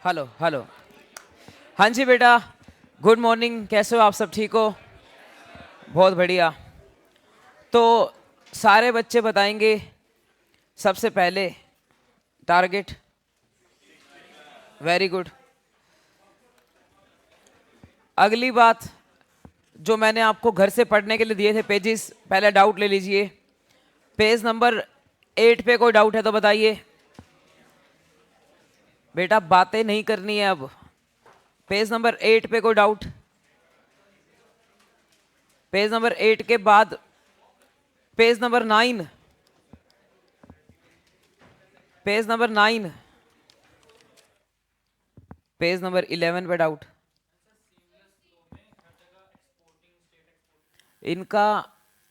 Hello hello. हाँ जी बेटा, good morning. कैसे हो आप? सब ठीक हो? बहुत बढ़िया। तो सारे बच्चे बताएंगे सबसे पहले टारगेट। Very good. अगली बात जो मैंने आपको घर से पढ़ने के लिए दिए थे पेजेस, पहले डाउट ले लीजिए। पेज नंबर 8 पे कोई डाउट है तो बताइए। बेटा बातें नहीं करनी है अब। पेज नंबर 8 पे कोई डाउट? पेज नंबर 8 के बाद page number 9, page number 9, page number 11 पे डाउट। इनका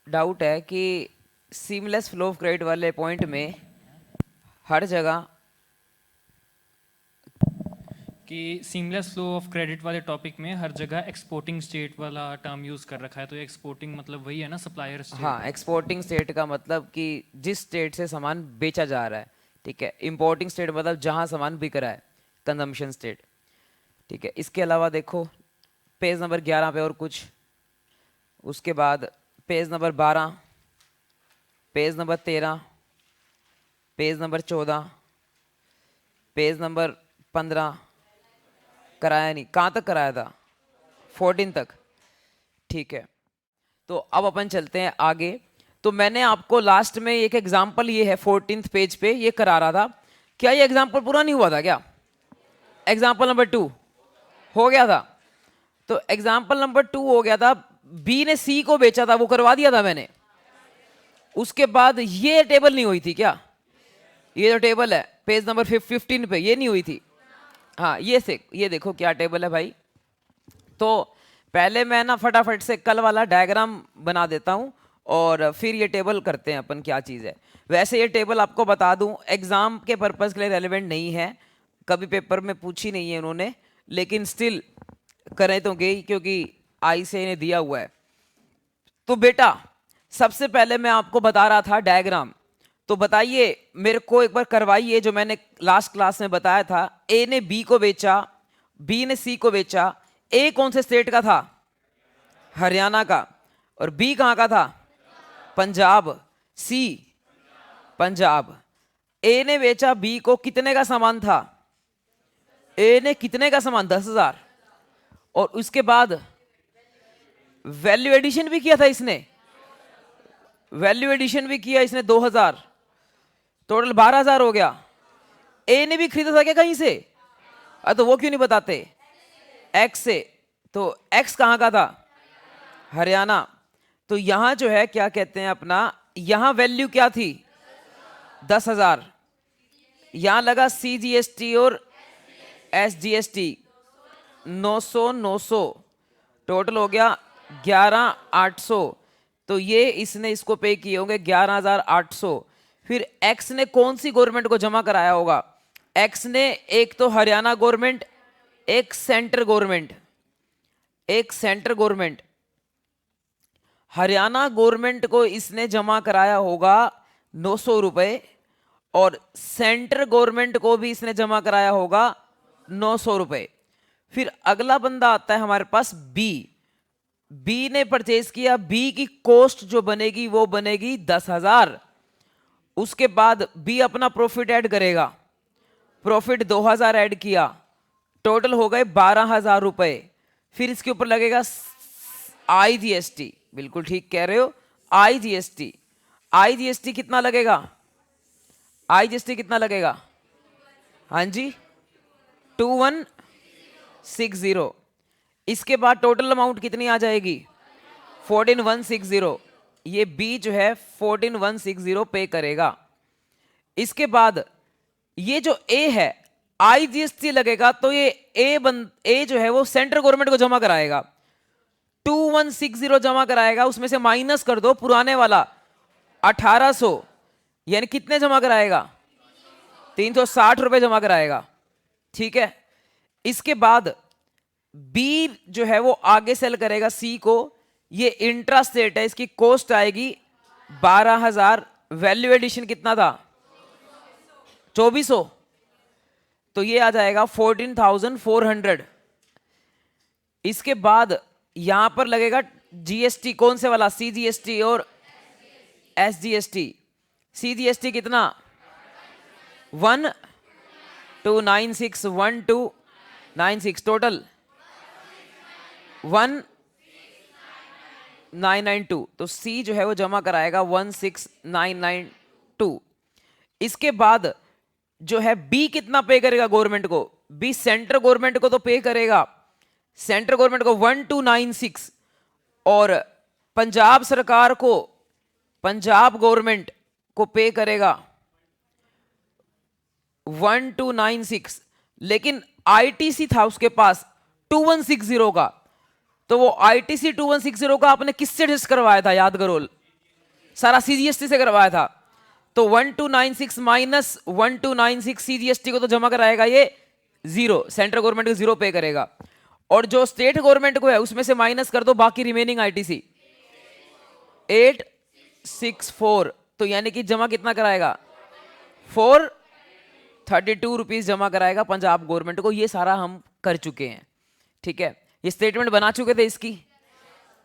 डाउट है कि सीमलेस फ्लो ऑफ क्रेडिट वाले पॉइंट में हर जगह कि सीमलेस फ्लो ऑफ क्रेडिट वाले टॉपिक में हर जगह एक्सपोर्टिंग स्टेट वाला टर्म यूज़ कर रखा है। तो एक्सपोर्टिंग मतलब वही है ना, सप्लायर हाँ, स्टेट। एक्सपोर्टिंग स्टेट का मतलब कि जिस स्टेट से सामान बेचा जा रहा है, ठीक है। इंपोर्टिंग स्टेट मतलब जहां सामान बिक रहा है, कंजम्पशन स्टेट, ठीक है। इसके अलावा देखो पेज नंबर 11 पे और कुछ, उसके बाद page number 12, page number 13, page number 14, page number 15। कराया नहीं? कहाँ तक कराया था? 14 तक, ठीक है। तो अब अपन चलते हैं आगे। तो मैंने आपको लास्ट में एक एग्जाम्पल, ये है 14th पेज पे, ये करा रहा था। क्या ये एग्जाम्पल पूरा नहीं हुआ था क्या? एग्जाम्पल नंबर 2 हो गया था। तो एग्जाम्पल नंबर 2 हो गया था। बी ने सी को बेचा था, वो करवा दिया था मैंने। उसके बाद ये टेबल नहीं हुई थी क्या? ये जो टेबल है पेज नंबर 15 पे, ये नहीं हुई थी। हाँ, ये देखो क्या टेबल है भाई। तो पहले मैं ना फटाफट से कल वाला डायग्राम बना देता हूं और फिर ये टेबल करते हैं अपन क्या चीज़ है। वैसे ये टेबल आपको बता दूं, एग्जाम के पर्पस के लिए रेलेवेंट नहीं है, कभी पेपर में पूछी नहीं है उन्होंने, लेकिन स्टिल करें तो गई क्योंकि आई से इन्हें दिया हुआ है। तो बेटा सबसे पहले मैं आपको बता रहा था डायग्राम, तो बताइए मेरे को एक बार करवाइए जो मैंने लास्ट क्लास में बताया था। ए ने बी को बेचा, बी ने सी को बेचा। ए कौन से स्टेट का था? हरियाणा का। और बी कहां का था? पंजाब। सी पंजाब। ए ने बेचा बी को, कितने का सामान था? ए ने कितने का सामान? 10,000। और उसके बाद वैल्यू एडिशन भी किया था इसने, वैल्यू एडिशन भी किया इसने 2,000, टोटल 12,000 हो गया। ए ने भी खरीदा था क्या कहीं से? तो वो क्यों नहीं बताते? एक्स से। तो एक्स कहां का था? हरियाणा। तो यहां जो है क्या कहते हैं अपना, यहां वैल्यू क्या थी? 10,000। यहां लगा सी जी एस टी और S G S T, 900 total हो गया 11,800। तो ये इसने इसको पे किए होंगे 11,800। फिर एक्स ने कौन सी गवर्नमेंट को जमा कराया होगा? एक्स ने एक तो हरियाणा गवर्नमेंट, एक सेंटर गवर्नमेंट, एक सेंटर गवर्नमेंट। हरियाणा गवर्नमेंट को इसने जमा कराया होगा 900 रुपए, और सेंट्रल गवर्नमेंट को भी इसने जमा कराया होगा 900 रुपए। फिर अगला बंदा आता है हमारे पास बी। बी ने परचेज किया, बी की कॉस्ट जो बनेगी वो बनेगी 10,000। उसके बाद बी अपना प्रॉफिट ऐड करेगा, प्रॉफिट 2,000 ऐड किया, टोटल हो गए 12,000 रुपए। फिर इसके ऊपर लगेगा आई जी एस टी। बिल्कुल ठीक कह रहे हो, आई जी एस टी। आई जी एस टी कितना लगेगा? आई जी एस टी कितना लगेगा? हाँ जी, 2160। इसके बाद टोटल अमाउंट कितनी आ जाएगी? 14,160। ये बी जो है 14,160 पे करेगा। इसके बाद ये जो ए है, आईजीएसटी लगेगा, तो ये ए जो है वो सेंट्रल गवर्नमेंट को जमा कराएगा, 2160 जमा कराएगा। उसमें से माइनस कर दो पुराने वाला 1,800, यानी कितने जमा कराएगा? 360 रुपए जमा कराएगा, ठीक है। इसके बाद बी जो है वो आगे सेल करेगा सी को। ये इंट्रा स्टेट है, इसकी कॉस्ट आएगी 12,000। वैल्यू एडिशन कितना था? 2,400। तो ये आ जाएगा 14,400। इसके बाद यहां पर लगेगा जीएसटी, कौन से वाला, सीजीएसटी और एसजीएसटी। सीजीएसटी कितना, 1296, 1296 टोटल 1992। तो सी जो है वो जमा कराएगा 16992। इसके बाद जो है बी कितना पे करेगा गवर्नमेंट को, बी सेंट्रल गवर्नमेंट को तो पे करेगा, सेंट्रल गवर्नमेंट को 1296, और पंजाब सरकार को, पंजाब गवर्नमेंट को पे करेगा 1296। लेकिन आईटीसी था उसके पास 2160 का, तो वो आईटीसी 2160 का आपने किससे एडजस्ट करवाया था, याद करो, सारा सीजीएसटी से करवाया था। तो 1296 माइनस 1296 सीजीएसटी को तो जमा कराएगा ये जीरो, सेंट्रल गवर्नमेंट को जीरो पे करेगा, और जो स्टेट गवर्नमेंट को है उसमें से माइनस कर दो बाकी रिमेनिंग आईटीसी 864। तो यानी कि जमा कितना कराएगा, 432 रुपीज जमा कराएगा पंजाब गवर्नमेंट को। ये सारा हम कर चुके हैं, ठीक है, ये स्टेटमेंट बना चुके थे इसकी।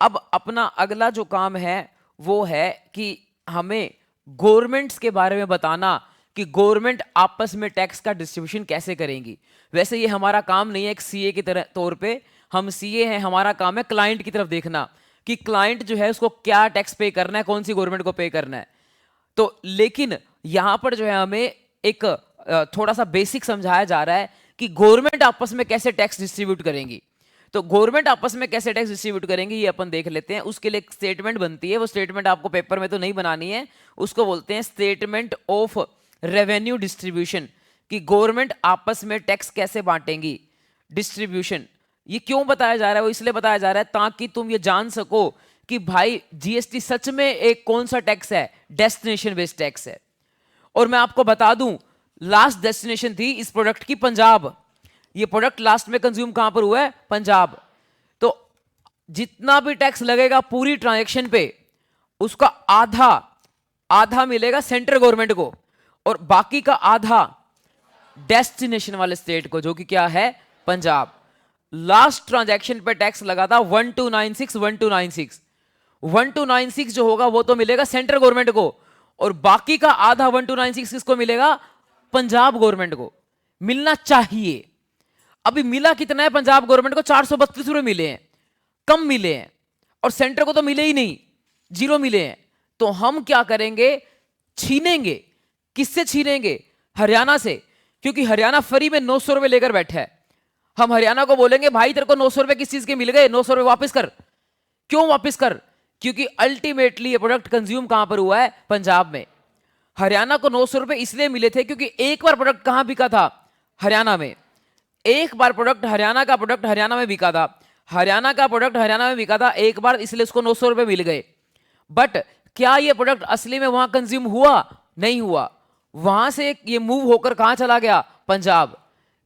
अब अपना अगला जो काम है वो है कि हमें गवर्नमेंट्स के बारे में बताना कि गवर्नमेंट आपस में टैक्स का डिस्ट्रीब्यूशन कैसे करेंगी। वैसे ये हमारा काम नहीं है एक सीए की तरह तौर पे, हम सीए हैं, हमारा काम है क्लाइंट की तरफ देखना कि क्लाइंट जो है उसको क्या टैक्स पे करना है, कौन सी गवर्नमेंट को पे करना है। तो लेकिन यहां पर जो है हमें एक थोड़ा सा बेसिक समझाया जा रहा है कि गवर्नमेंट आपस में कैसे टैक्स डिस्ट्रीब्यूट करेंगी। तो गवर्नमेंट आपस में कैसे टैक्स डिस्ट्रीब्यूट करेंगे ये अपन देख लेते हैं। उसके लिए एक स्टेटमेंट बनती है, वो स्टेटमेंट आपको पेपर में तो नहीं बनानी है, उसको बोलते हैं स्टेटमेंट ऑफ रेवेन्यू डिस्ट्रीब्यूशन, कि गवर्नमेंट आपस में टैक्स कैसे बांटेंगी, डिस्ट्रीब्यूशन। ये क्यों बताया जा रहा है, वो इसलिए बताया जा रहा है ताकि तुम ये जान सको कि भाई जीएसटी सच में एक कौन सा टैक्स है, डेस्टिनेशन बेस्ड टैक्स है। और मैं आपको बता दूं, लास्ट डेस्टिनेशन थी इस प्रोडक्ट की पंजाब, ये प्रोडक्ट लास्ट में कंज्यूम कहां पर हुआ है, पंजाब। तो जितना भी टैक्स लगेगा पूरी ट्रांजैक्शन पे, उसका आधा आधा मिलेगा सेंट्रल गवर्नमेंट को और बाकी का आधा डेस्टिनेशन वाले स्टेट को, जो कि क्या है, पंजाब। लास्ट ट्रांजैक्शन पे टैक्स लगा था 1296 1296 1296 जो होगा वो तो मिलेगा सेंट्रल गवर्नमेंट को, और बाकी का आधा 1296 किसको मिलेगा, पंजाब गवर्नमेंट को मिलना चाहिए। अभी मिला कितना है पंजाब गवर्नमेंट को, 432 रुपए मिले हैं, कम मिले हैं, और सेंटर को तो मिले ही नहीं, जीरो मिले हैं। तो हम क्या करेंगे, छीनेंगे। किससे छीनेंगे, हरियाणा से, क्योंकि हरियाणा फ्री में 900 रुपए लेकर बैठा है। हम हरियाणा को बोलेंगे भाई तेरे को 900 रुपए किस चीज के मिल गए, 900 रुपए वापस कर। क्यों वापस कर, क्योंकि अल्टीमेटली ये प्रोडक्ट कंज्यूम कहां पर हुआ है, पंजाब में। हरियाणा को 900 रुपए इसलिए मिले थे क्योंकि एक बार प्रोडक्ट कहां बिका था, हरियाणा में। एक बार प्रोडक्ट हरियाणा का प्रोडक्ट हरियाणा में बिका था, हरियाणा का प्रोडक्ट हरियाणा में बिका था एक बार, इसलिए उसको 900 रुपए मिल गए। बट क्या ये प्रोडक्ट असली में वहां कंज्यूम हुआ, नहीं हुआ, वहां से ये मूव होकर कहां चला गया, पंजाब।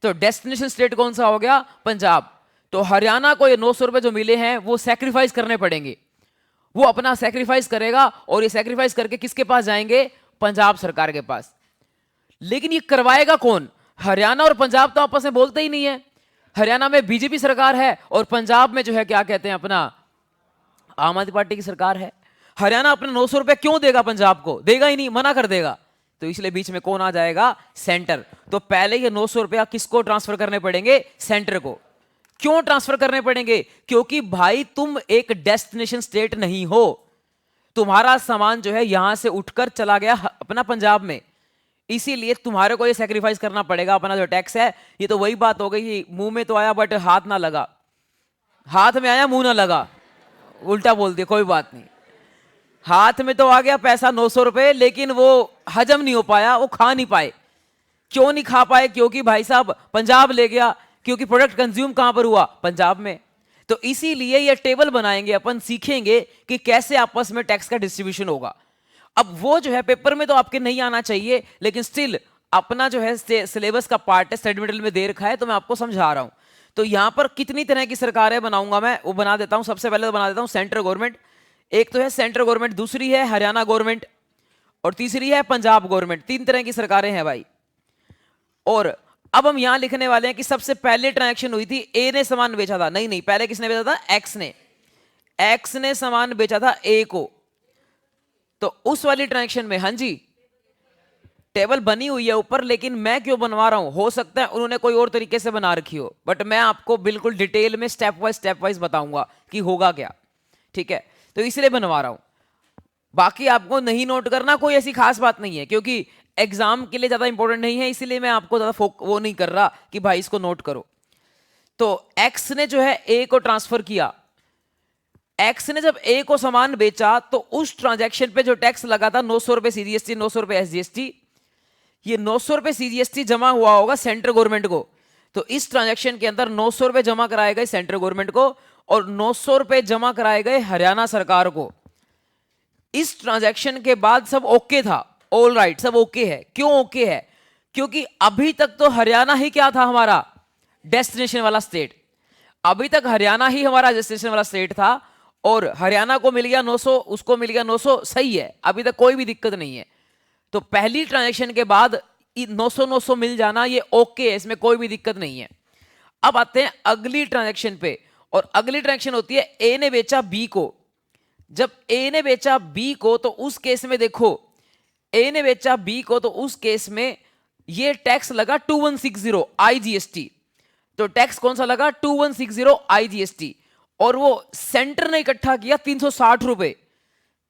तो डेस्टिनेशन स्टेट कौन सा हो गया, पंजाब। तो हरियाणा को ये 900 रुपए जो मिले हैं वो सैक्रिफाइस करने पड़ेंगे, वो अपना सैक्रिफाइस करेगा, और ये सैक्रिफाइस करके किसके पास जाएंगे, पंजाब सरकार के पास। लेकिन ये करवाएगा कौन, हरियाणा और पंजाब तो आपस में बोलते ही नहीं है। हरियाणा में बीजेपी सरकार है और पंजाब में जो है क्या कहते हैं अपना आम आदमी पार्टी की सरकार है। हरियाणा अपने 900 रुपए क्यों देगा पंजाब को, देगा ही नहीं, मना कर देगा। तो इसलिए बीच में कौन आ जाएगा, सेंटर। तो पहले ये 900 रुपया किसको ट्रांसफर करने पड़ेंगे, सेंटर को। क्यों ट्रांसफर करने पड़ेंगे, क्योंकि भाई तुम एक डेस्टिनेशन स्टेट नहीं हो, तुम्हारा सामान जो है यहां से उठकर चला गया अपना पंजाब में, इसीलिए तुम्हारे को ये सैक्रिफाइस करना पड़ेगा अपना जो टैक्स है। ये तो वही बात हो गई कि मुंह में तो आया बट हाथ ना लगा, हाथ में आया मुंह ना लगा, उल्टा बोल दिया, कोई बात नहीं। हाथ में तो आ गया पैसा 900 रुपए, लेकिन वो हजम नहीं हो पाया, वो खा नहीं पाए। क्यों नहीं खा पाए, क्योंकि भाई साहब पंजाब ले गया, क्योंकि प्रोडक्ट कंज्यूम कहां पर हुआ, पंजाब में। तो इसीलिए ये टेबल बनाएंगे अपन, सीखेंगे कि कैसे आपस में टैक्स का डिस्ट्रीब्यूशन होगा। अब वो जो है पेपर में तो आपके नहीं आना चाहिए, लेकिन स्टिल अपना जो है सिलेबस का पार्ट है, स्टडी में दे रखा है, तो मैं आपको समझा रहा हूं। तो यहां पर कितनी तरह की सरकारें बनाऊंगा मैं, वो बना देता हूं। सबसे पहले तो बना देता हूं सेंट्रल गवर्नमेंट, एक तो है सेंट्रल गवर्नमेंट, दूसरी है हरियाणा गवर्नमेंट, और तीसरी है पंजाब गवर्नमेंट। तीन तरह की सरकारें हैं भाई। और अब हम यहां लिखने वाले हैं कि सबसे पहले ट्रांजैक्शन हुई थी, ए ने सामान बेचा था, नहीं नहीं, पहले किसने बेचा था? एक्स ने सामान बेचा था ए को। तो उस वाली ट्रांजैक्शन में, हाँ जी, टेबल बनी हुई है ऊपर, लेकिन मैं क्यों बनवा रहा हूं, हो सकता है उन्होंने कोई और तरीके से बना रखी हो, बट मैं आपको बिल्कुल डिटेल में स्टेप वाइज बताऊंगा कि होगा क्या, ठीक है? तो इसलिए बनवा रहा हूं। बाकी आपको नहीं नोट करना, कोई ऐसी खास बात नहीं है, क्योंकि एग्जाम के लिए ज्यादा इंपॉर्टेंट नहीं है, इसीलिए मैं आपको ज्यादा वो नहीं कर रहा कि भाई इसको नोट करो। तो एक्स ने जो है ए को ट्रांसफर किया, एक्स ने जब ए को सामान बेचा तो उस ट्रांजैक्शन पे जो टैक्स लगा था 900 रुपए सीजीएसटी, 900 रुपए एसजीएसटी, ये 900 रुपए सीजीएसटी जमा हुआ होगा सेंट्रल गवर्नमेंट को। तो इस ट्रांजैक्शन के अंदर 900 रुपए जमा कराए गए सेंट्रल गवर्नमेंट को और 900 रुपए जमा कराए गए हरियाणा सरकार को। इस ट्रांजैक्शन के बाद सब ओके था, ऑल राइट, सब ओके है। क्यों ओके है? क्योंकि अभी तक तो हरियाणा ही क्या था, हमारा डेस्टिनेशन वाला स्टेट। अभी तक हरियाणा ही हमारा डेस्टिनेशन वाला स्टेट था और हरियाणा को मिल गया 900, उसको मिल गया 900, सही है, अभी तक कोई भी दिक्कत नहीं है। तो पहली ट्रांजैक्शन के बाद 900 मिल जाना ये ओके है, इसमें कोई भी दिक्कत नहीं है। अब आते हैं अगली ट्रांजैक्शन पे, और अगली ट्रांजैक्शन होती है ए ने बेचा बी को। जब ए ने बेचा बी को तो उस केस में देखो, ए ने बेचा बी को तो उस केस में ये टैक्स लगा 2160 आईजीएसटी। तो टैक्स कौन सा लगा? 2160 आईजीएसटी। और वो सेंटर ने इकट्ठा किया 360 रुपए,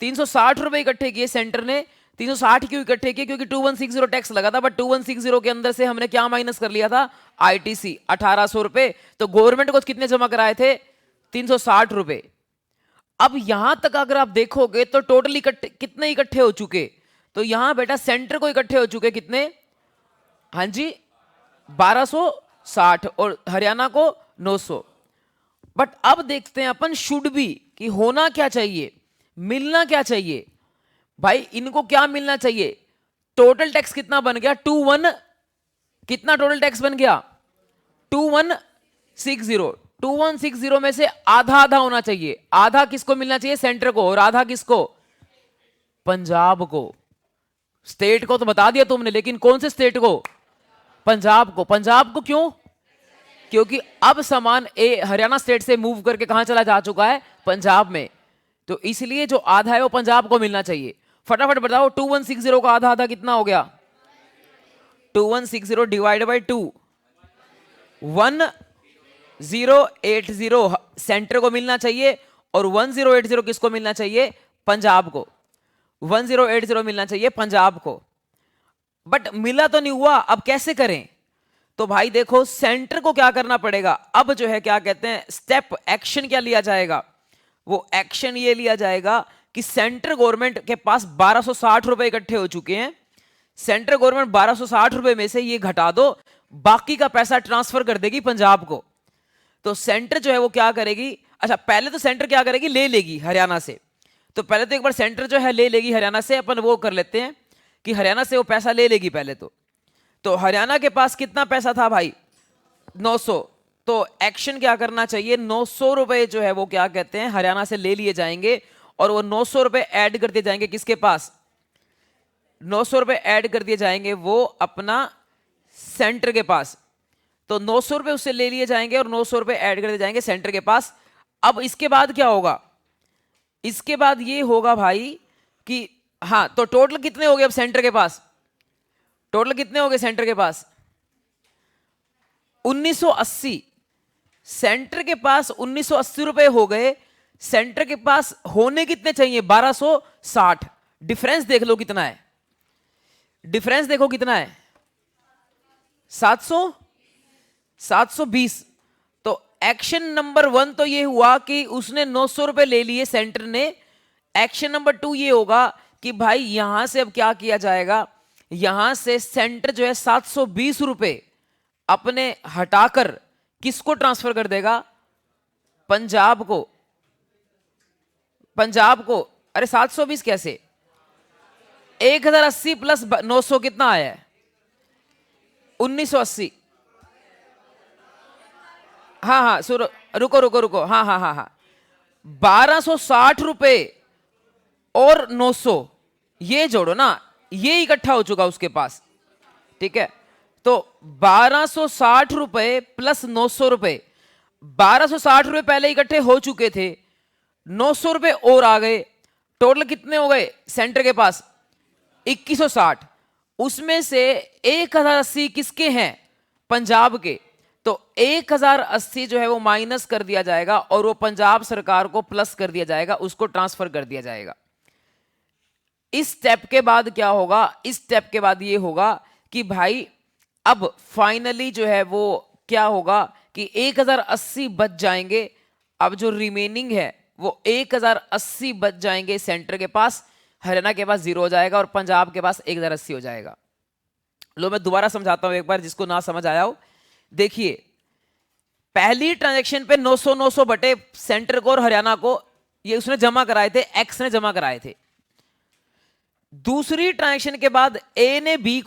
360 रुपए इकट्ठे किए सेंटर ने। 360 क्यों इकट्ठे किए? क्योंकि 2160 टैक्स लगा था, बट 2160 के अंदर से हमने क्या माइनस कर लिया था? आईटीसी 1800 रुपए। तो गवर्नमेंट को कितने जमा कराए थे? 360 रुपए। अब यहां तक अगर आप देखोगे तो टोटल कितने इकट्ठे हो चुके? तो यहां बेटा सेंटर को इकट्ठे हो चुके कितने? हाँ जी, 1260 और हरियाणा को 900। बट अब देखते हैं अपन शुड बी कि होना क्या चाहिए, मिलना क्या चाहिए। भाई इनको क्या मिलना चाहिए? टोटल टैक्स कितना बन गया? 21, कितना टोटल टैक्स बन गया? 2160। 2160 में से आधा आधा होना चाहिए। आधा किसको मिलना चाहिए? सेंटर को। और आधा किसको? पंजाब को। स्टेट को तो बता दिया तुमने, लेकिन कौन से स्टेट को? पंजाब को। पंजाब को क्यों? क्योंकि अब सामान ए हरियाणा स्टेट से मूव करके कहां चला जा चुका है? पंजाब में। तो इसलिए जो आधा है वो पंजाब को मिलना चाहिए। फटाफट बताओ 2160 का आधा आधा कितना हो गया? 2160 डिवाइड बाई 2, 1080 सेंटर को मिलना चाहिए और 1080 किसको मिलना चाहिए? पंजाब को। 1080 मिलना चाहिए पंजाब को। बट मिला तो नहीं हुआ, अब कैसे करें? तो भाई देखो सेंटर को क्या करना पड़ेगा, अब जो है क्या कहते हैं स्टेप, एक्शन क्या लिया जाएगा? वो एक्शन ये लिया जाएगा कि सेंट्रल गवर्नमेंट के पास 1260 रुपए इकट्ठे हो चुके हैं। सेंट्रल गवर्नमेंट 1260 रुपए में से ये घटा दो, बाकी का पैसा ट्रांसफर कर देगी पंजाब को। तो सेंटर जो है वो क्या करेगी? अच्छा पहले तो सेंटर क्या करेगी? ले लेगी हरियाणा से। तो पहले तो एक बार सेंटर जो है ले लेगी हरियाणा से। अपन वो कर लेते हैं कि हरियाणा से वो पैसा ले लेगी पहले तो हरियाणा के पास कितना पैसा था भाई? 900। तो एक्शन क्या करना चाहिए? 900 रुपए जो है वो क्या कहते हैं हरियाणा से ले लिए जाएंगे और वो 900 रुपए ऐड कर दिए जाएंगे किसके पास? 900 रुपए ऐड कर दिए जाएंगे वो अपना सेंटर के पास। तो 900 रुपए उससे ले लिए जाएंगे और 900 रुपए ऐड कर दिए जाएंगे सेंटर के पास। अब इसके बाद क्या होगा? इसके बाद ये होगा भाई कि हाँ, तो टोटल कितने हो गए अब सेंटर के पास? टोटल कितने हो गए सेंटर के पास? 1980। सेंटर के पास 1980 रुपए हो गए। सेंटर के पास होने कितने चाहिए? 1260। डिफरेंस देख लो कितना है, डिफरेंस देखो कितना है? 720। तो एक्शन नंबर 1 तो ये हुआ कि उसने 900 रुपए ले लिए सेंटर ने। एक्शन नंबर 2 ये होगा कि भाई यहां से अब क्या किया जाएगा? यहां से सेंटर जो है 720 रुपए अपने हटाकर किसको ट्रांसफर कर देगा? पंजाब को। पंजाब को। अरे 720 कैसे? 1080 प्लस 900 कितना आया है? 1980। हाँ हाँ सुनो, रुको रुको रुको, हाँ हाँ हाँ हाँ, 1260 रुपए और 900 ये जोड़ो ना, ये इकट्ठा हो चुका उसके पास, ठीक है? तो 1260 रुपए प्लस 900 रुपए, 1260 रुपए पहले इकट्ठे हो चुके थे, 900 रुपए और आ गए, टोटल कितने हो गए सेंटर के पास 2160। उसमें से 1080 किसके हैं, पंजाब के। तो 1080 जो है वो माइनस कर दिया जाएगा और वो पंजाब सरकार को प्लस कर दिया जाएगा, उसको ट्रांसफर कर दिया जाएगा। इस स्टेप के बाद क्या होगा, इस स्टेप के बाद ये होगा कि भाई अब फाइनली जो है वो क्या होगा कि 1080 बच जाएंगे। अब जो रिमेनिंग है वो 1080 बच जाएंगे सेंटर के पास, हरियाणा के पास 0 हो जाएगा और पंजाब के पास 1080 हो जाएगा। लो मैं दोबारा समझाता हूं एक बार, जिसको ना समझ आया हो। देखिए पहली ट्रांजैक्शन पे 900 900 बटे सेंटर को और हरियाणा को, ये उसने जमा कराए थे, एक्स ने जमा कराए थे। दूसरी ट्रांजैक्शन के बाद ए ने बी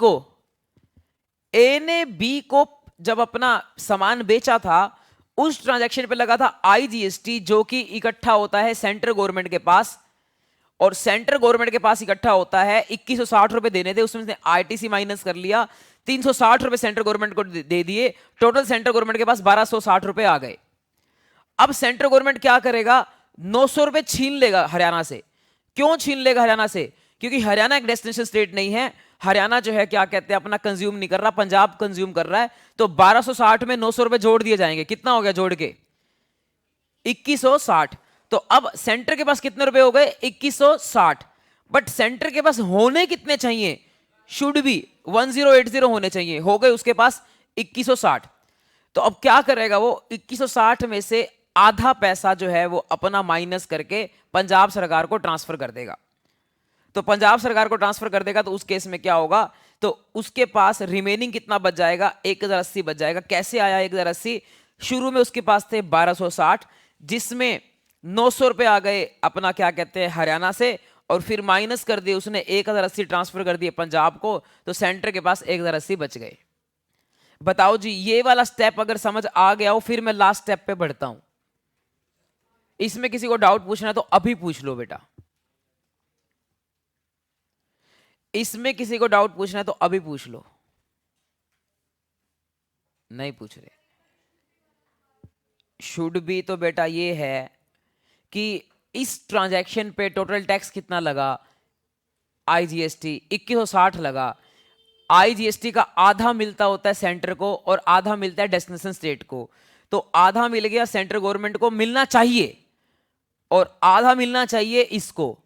को जब अपना सामान बेचा था, उस ट्रांजैक्शन पे लगा था आईजीएसटी, जो कि इकट्ठा होता है सेंट्रल गवर्नमेंट के पास, और सेंट्रल गवर्नमेंट के पास इकट्ठा होता है 2160 रुपए देने थे, उसमें से आईटीसी माइनस कर लिया, 360 रुपए सेंट्रल गवर्नमेंट को दे दिए, टोटल सेंट्रल गवर्नमेंट के पास 1260 रुपए आ गए। अब सेंट्रल गवर्नमेंट क्या करेगा, 900 रुपए छीन लेगा हरियाणा से। क्यों छीन लेगा हरियाणा से, क्योंकि हरियाणा एक डेस्टिनेशन स्टेट नहीं है, हरियाणा जो है क्या कहते हैं अपना कंज्यूम नहीं कर रहा, पंजाब कंज्यूम कर रहा है। तो 1260 में 900 रुपए जोड़ दिए जाएंगे, कितना हो गया जोड़ के 2160। तो अब सेंटर के पास कितने रुपए हो गए 2160, बट सेंटर के पास होने कितने चाहिए, शुड बी 1080 होने चाहिए, हो गए उसके पास 2160। तो अब क्या करेगा वो, 2160 में से आधा पैसा जो है वो अपना माइनस करके पंजाब सरकार को ट्रांसफर कर देगा। तो पंजाब सरकार को ट्रांसफर कर देगा तो उस केस में क्या होगा, तो उसके पास रिमेनिंग कितना बच जाएगा, 1080 बच जाएगा। कैसे आया 1080, शुरू में उसके पास थे 1260, जिसमें 900 रुपए आ गए अपना क्या कहते हैं हरियाणा से, और फिर माइनस कर दिए उसने 1080 ट्रांसफर कर दिए पंजाब को, तो सेंटर के पास 1080 बच गए। बताओ जी, ये वाला स्टेप अगर समझ आ गया हो, फिर मैं लास्ट स्टेप पे बढ़ता हूं। इसमें किसी को डाउट पूछना है तो अभी पूछ लो बेटा, इसमें किसी को डाउट पूछना है तो अभी पूछ लो, नहीं पूछ रहे। शुड बी तो बेटा ये है कि इस ट्रांजैक्शन पे टोटल टैक्स कितना लगा, आईजीएसटी 2160 लगा। आईजीएसटी का आधा मिलता होता है सेंटर को और आधा मिलता है डेस्टिनेशन स्टेट को, तो आधा मिल गया सेंट्रल गवर्नमेंट को, मिलना चाहिए, और आधा मिलना चाहिए इसको।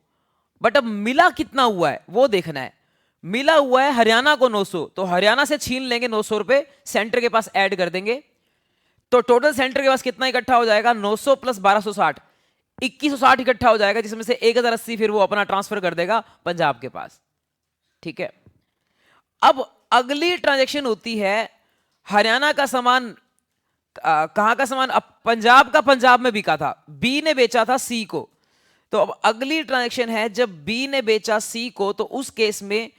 बट अब मिला कितना हुआ है वो देखना है। मिला हुआ है हरियाणा को 900, तो हरियाणा से छीन लेंगे 900 रुपए, सेंटर के पास ऐड कर देंगे, तो टोटल सेंटर के पास कितना इकट्ठा हो जाएगा, 900 प्लस 1260, 2160 इकट्ठा हो जाएगा, जिसमें से 1080 फिर वो अपना ट्रांसफर कर देगा पंजाब के पास। ठीक है, अब अगली ट्रांजैक्शन होती है हरियाणा का सामान, कहां का सामान, अब पंजाब का पंजाब में बिका था, बी ने बेचा था सी को। तो अब अगली ट्रांजैक्शन है जब बी ने बेचा सी को, तो उस केस में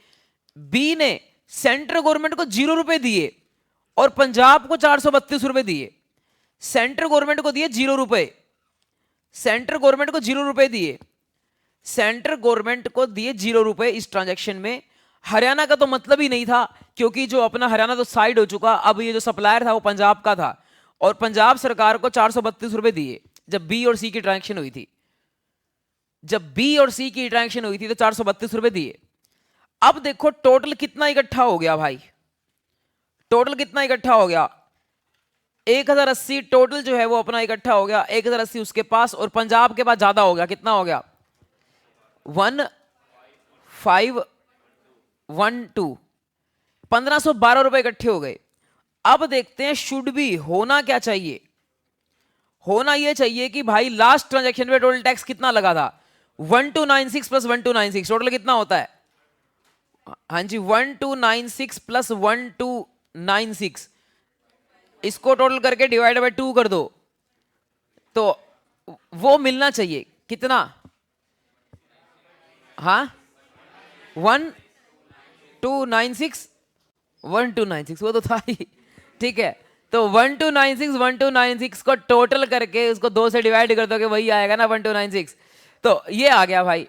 बी ने सेंट्रल गवर्नमेंट को 0 रुपए दिए और पंजाब को 432 रुपए दिए। सेंट्रल गवर्नमेंट को दिए 0 रुपए, सेंट्रल गवर्नमेंट को 0 रुपए दिए, सेंट्रल गवर्नमेंट को दिए 0 रुपए इस ट्रांजैक्शन में। हरियाणा का तो मतलब ही नहीं था, क्योंकि जो अपना हरियाणा तो साइड हो चुका, अब ये जो सप्लायर था वो पंजाब का था, और पंजाब सरकार को 432 रुपए दिए जब बी और सी की ट्रांजैक्शन हुई थी। जब बी और सी की ट्रांजैक्शन हुई थी तो 432 रुपए दिए। अब देखो टोटल कितना इकट्ठा हो गया भाई, टोटल कितना इकट्ठा हो गया, 1080 टोटल जो है वो अपना इकट्ठा हो गया, 1080 उसके पास और पंजाब के पास ज्यादा हो गया, कितना हो गया 1512, 1512 रुपए इकट्ठे हो गए। अब देखते हैं शुड बी होना क्या चाहिए, होना यह चाहिए कि भाई लास्ट ट्रांजैक्शन में टोटल टैक्स कितना लगा था, 1296 प्लस 1296 टोटल कितना होता है, हाँ जी 1296 प्लस 1296, इसको टोटल करके डिवाइड बाय 2 कर दो, तो वो मिलना चाहिए कितना, हाँ 1296 1296 वो तो था ही। ठीक है, तो 1296 को टोटल करके उसको 2 से डिवाइड कर दोगे, वही आएगा ना 1296, तो ये आ गया भाई।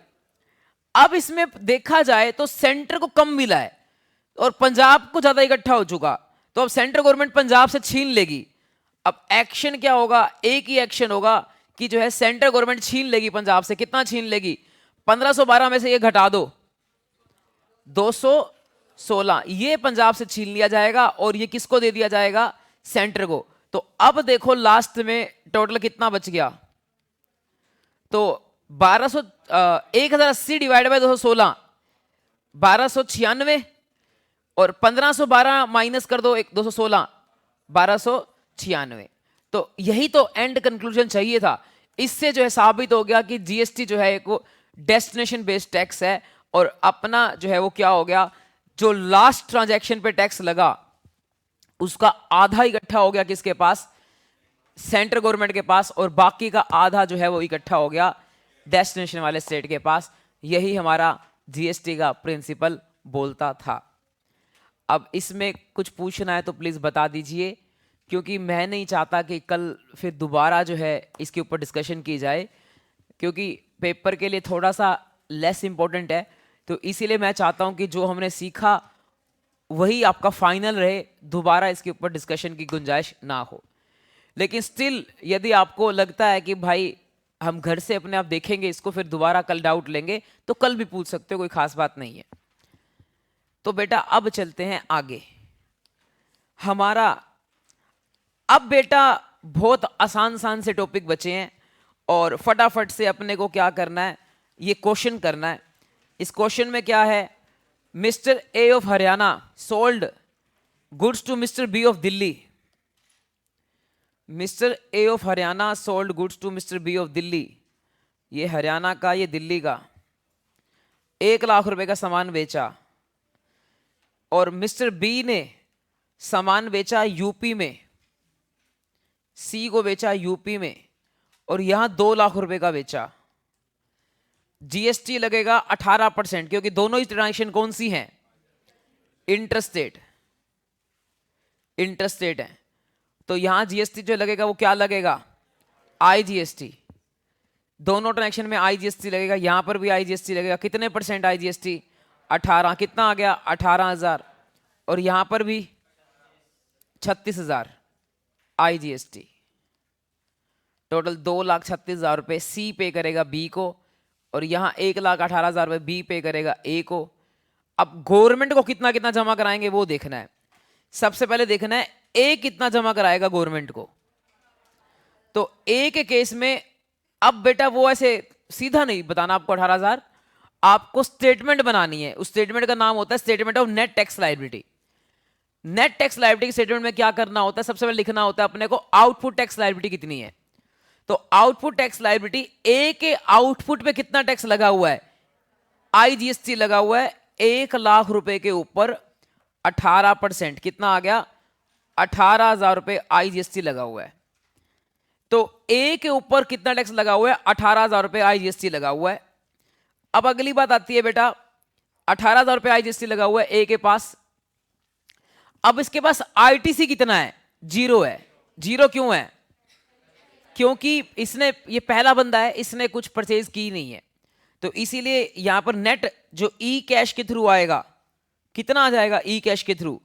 अब इसमें देखा जाए तो सेंटर को कम मिला है और पंजाब को ज्यादा इकट्ठा हो चुका, तो अब सेंट्रल गवर्नमेंट पंजाब से छीन लेगी। अब एक्शन क्या होगा, एक ही एक्शन होगा कि जो है सेंट्रल गवर्नमेंट छीन लेगी पंजाब से। कितना छीन लेगी, 1512 में से ये घटा दो 216, ये पंजाब से छीन लिया जाएगा और ये किसको दे दिया जाएगा, सेंटर को। तो अब देखो लास्ट में टोटल कितना बच गया, तो 1080 डिवाइड बाय 216 1296, और 1512 माइनस कर दो 216 1296। तो यही तो एंड कंक्लूजन चाहिए था। इससे जो है साबित हो गया कि जीएसटी जो है एक डेस्टिनेशन बेस्ड टैक्स है, और अपना जो है वो क्या हो गया, जो लास्ट ट्रांजैक्शन पे टैक्स लगा उसका आधा इकट्ठा हो गया किसके पास, सेंट्रल गवर्नमेंट के पास, और बाकी का आधा जो है वो इकट्ठा हो गया डेस्टिनेशन वाले स्टेट के पास। यही हमारा जीएसटी का प्रिंसिपल बोलता था। अब इसमें कुछ पूछना है तो प्लीज बता दीजिए, क्योंकि मैं नहीं चाहता कि कल फिर दोबारा जो है इसके ऊपर डिस्कशन की जाए, क्योंकि पेपर के लिए थोड़ा सा लेस इंपॉर्टेंट है। तो इसीलिए मैं चाहता हूं कि जो हमने सीखा वही आपका फाइनल रहे, दोबारा इसके ऊपर डिस्कशन की गुंजाइश ना हो। लेकिन स्टिल यदि आपको लगता है कि भाई हम घर से अपने आप देखेंगे इसको, फिर दोबारा कल डाउट लेंगे, तो कल भी पूछ सकते हो, कोई खास बात नहीं है। तो बेटा अब चलते हैं आगे हमारा। अब बेटा बहुत आसान आसान से टॉपिक बचे हैं, और फटाफट से अपने को क्या करना है, ये क्वेश्चन करना है। इस क्वेश्चन में क्या है, mister A of Haryana sold goods to mister B of Delhi. Mister A of Haryana sold goods to mister B of Delhi. ये हरियाणा का, ये दिल्ली का। 1 लाख रुपए का सामान बेचा, और मिस्टर बी ने सामान बेचा यूपी में, सी को बेचा यूपी में, और यहां 2 लाख रुपए का बेचा। जीएसटी लगेगा 18%, क्योंकि दोनों ही ट्रांजेक्शन कौन सी हैं, इंटरस्टेट, इंटरस्टेट है। तो यहां जीएसटी जो लगेगा वो क्या लगेगा, आईजीएसटी। दोनों ट्रांजेक्शन में आईजीएसटी लगेगा, यहां पर भी आईजीएसटी लगेगा। कितने परसेंट आईजीएसटी, 18। कितना आ गया, 18,000। और यहां पर भी 36,000 आईजीएसटी। टोटल 2,36,000 रुपए सी पे करेगा बी को, और यहां 1,18,000 रुपए बी पे करेगा ए को। अब गवर्नमेंट को कितना कितना जमा कराएंगे वो देखना है। सबसे पहले देखना है ए कितना जमा कराएगा गवर्नमेंट को। तो ए के केस में अब बेटा वो ऐसे सीधा नहीं बताना आपको 18,000, आपको स्टेटमेंट बनानी है। उस स्टेटमेंट का नाम होता है statement of net tax liability. Net tax liability statement में क्या करना होता है, सबसे पहले लिखना होता है अपने को आउटपुट टैक्स लायबिलिटी कितनी है। तो आउटपुट टैक्स लायबिलिटी, ए के आउटपुट पे कितना टैक्स लगा हुआ है, आईजीएसटी लगा हुआ है 1 लाख रुपए के ऊपर 18%। कितना आ गया, 18,000 रुपए आईजीएसटी लगा हुआ है। तो ए के ऊपर कितना टैक्स लगा हुआ है, 18,000 रुपए आईजीएसटी लगा हुआ है। अब अगली बात आती है बेटा, 18,000 रुपए आईजीएसटी लगा हुआ है ए के पास। अब इसके पास आईटीसी कितना है, 0 है। 0 क्यों है, क्योंकि इसने, ये पहला बंदा है, इसने कुछ परचेज की नहीं है। तो इसीलिए यहां पर नेट जो ई कैश के थ्रू आएगा, कितना आ जाएगा ई कैश के थ्रू,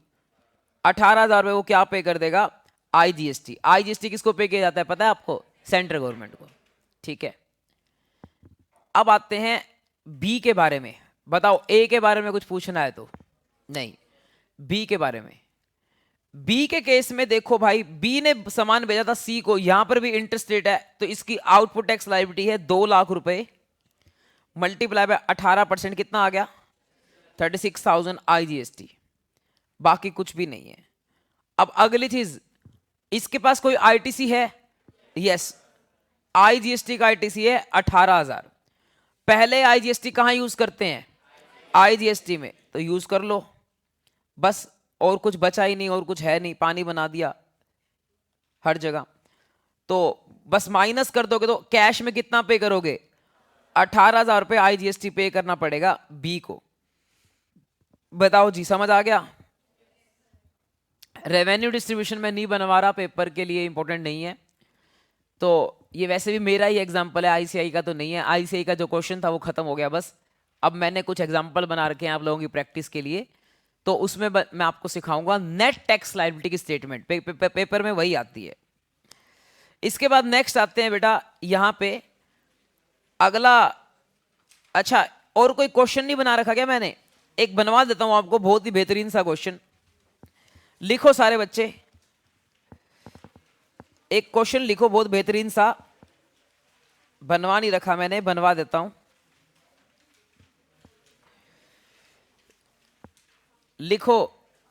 18,000 रुपए वो क्या पे कर देगा, आईजीएसटी। आईजीएसटी किसको पे किया जाता है पता है आपको, सेंट्रल गवर्नमेंट को। ठीक है, अब आते हैं बी के बारे में। बताओ ए के बारे में कुछ पूछना है तो नहीं, बी के बारे में। बी के केस में देखो भाई, बी ने सामान भेजा था सी को, यहां पर भी इंटरस्टेट है, तो इसकी आउटपुट टैक्स लायबिलिटी है 2 लाख रुपए मल्टीप्लाई बाय 18%। कितना आ गया, 36,000 आईजीएसटी। बाकी कुछ भी नहीं है। अब अगली चीज, इसके पास कोई आईटीसी है, यस, आईजीएसटी का आईटीसी है 18,000। पहले आईजीएसटी कहां यूज करते हैं, आईजीएसटी में, तो यूज कर लो बस। और कुछ बचा ही नहीं, और कुछ है नहीं, पानी बना दिया हर जगह। तो बस माइनस कर दोगे तो कैश में कितना पे करोगे, 18,000 रुपए आईजीएसटी पे करना पड़ेगा बी को। बताओ जी, समझ आ गया। रेवेन्यू डिस्ट्रीब्यूशन में नहीं बनवा रहा, पेपर के लिए इंपॉर्टेंट नहीं है। तो ये वैसे भी मेरा ही एग्जांपल है, आईसीआई का तो नहीं है। आईसीआई का जो क्वेश्चन था वो खत्म हो गया बस। अब मैंने कुछ एग्जांपल बना रखे हैं आप लोगों की प्रैक्टिस के लिए, तो उसमें मैं आपको सिखाऊंगा नेट टैक्स लायबिलिटी की स्टेटमेंट। पेपर में वही आती है। इसके बाद नेक्स्ट आते हैं बेटा यहां पे अगला। अच्छा, और कोई क्वेश्चन नहीं बना रखा क्या मैंने? एक बनवा देता हूं आपको, बहुत ही बेहतरीन सा क्वेश्चन। लिखो सारे बच्चे, एक क्वेश्चन लिखो बहुत बेहतरीन सा। बनवा नहीं रखा मैंने, बनवा देता हूं। लिखो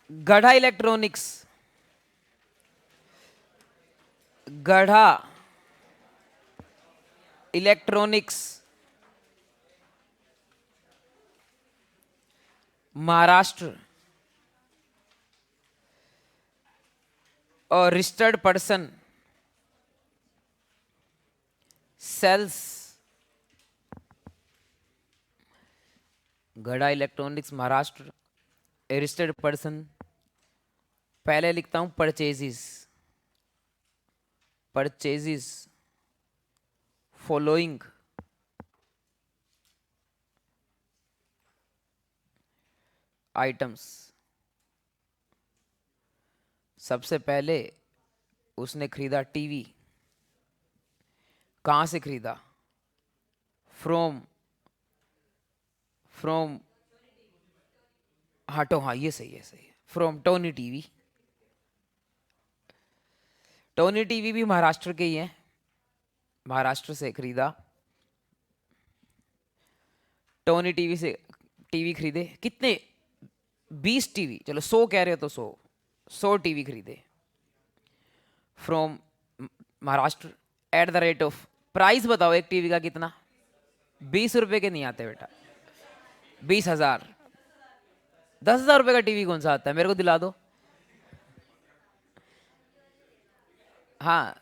गढ़ा इलेक्ट्रॉनिक्स, गढ़ा इलेक्ट्रॉनिक्स महाराष्ट्र और रजिस्टर्ड पर्सन सेल्स गढ़ा इलेक्ट्रॉनिक्स महाराष्ट्र रजिस्टर्ड पर्सन। पहले लिखता हूं परचेजिस, परचेजिस फॉलोइंग आइटम्स। सबसे पहले उसने खरीदा टीवी। कहां से खरीदा? फ्रॉम फ्रॉम हटो, हाँ ये सही है, सही है, from Tony TV. Tony TV भी महाराष्ट्र के ही हैं, महाराष्ट्र से खरीदा। टोनी टीवी से टीवी खरीदे। कितने? 20 टीवी, चलो 100 कह रहे हो तो 100 टीवी खरीदे from Maharashtra eight the rate of. Price बताओ एक टीवी का कितना? 20 रुपए के नहीं आते बेटा, 20,000। 10,000 रुपए का टीवी कौन सा आता है, मेरे को दिला दो। हाँ,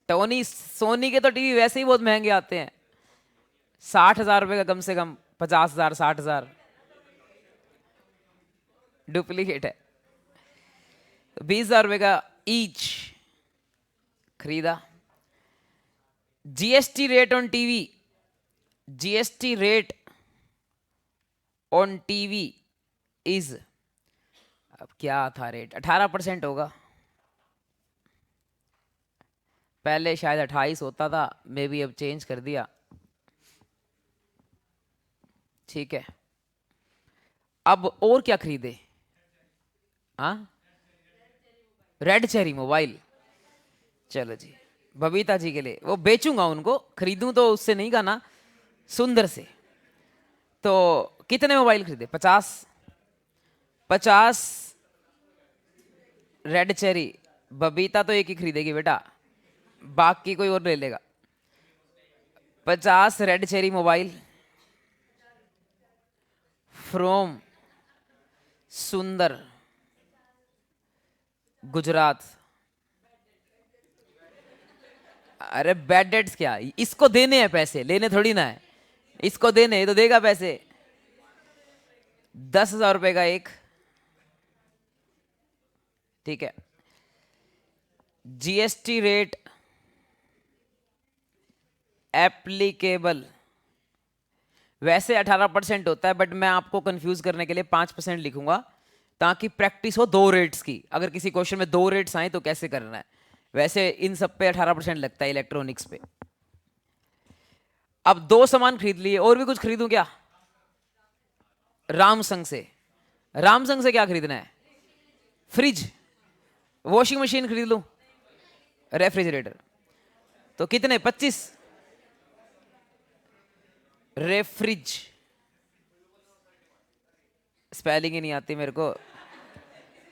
टोनी सोनी के तो टीवी वैसे ही बहुत महंगे आते हैं। 60,000 रुपए का कम से कम, 50,000, 60,000 डुप्लीकेट है। 20,000 रुपए का ईच खरीदा। GST rate on TV, GST rate on TV is, अब क्या था रेट? 18% होगा। पहले शायद 28 होता था, मे बी अब चेंज कर दिया। ठीक है, अब और क्या खरीदे? हाँ, रेड चेरी मोबाइल। चलो जी, बबीता जी के लिए, वो बेचूंगा उनको, खरीदूं तो उससे नहीं गाना, सुंदर से। तो कितने मोबाइल खरीदे? 50 रेड चेरी। बबीता तो एक ही खरीदेगी बेटा, बाकी कोई और ले लेगा। 50 रेड चेरी मोबाइल फ्रॉम सुंदर गुजरात। अरे बैड डेट्स क्या, इसको देने हैं पैसे, लेने थोड़ी ना है। इसको देने, ये तो देगा पैसे। 10,000 रुपए का एक। ठीक है, जीएसटी रेट एप्लीकेबल वैसे 18% होता है, बट मैं आपको कंफ्यूज करने के लिए 5% लिखूंगा, ताकि प्रैक्टिस हो दो रेट्स की। अगर किसी क्वेश्चन में दो रेट्स आए तो कैसे करना है। वैसे इन सब पे 18% लगता है, इलेक्ट्रॉनिक्स पे। अब 2 सामान खरीद लिए, और भी कुछ खरीदूं क्या? रामसंग से। रामसंग से क्या खरीदना है? फ्रिज, वॉशिंग मशीन खरीद लूं, रेफ्रिजरेटर। तो कितने? 25 रेफ्रिज। स्पेलिंग ही नहीं आती मेरे को,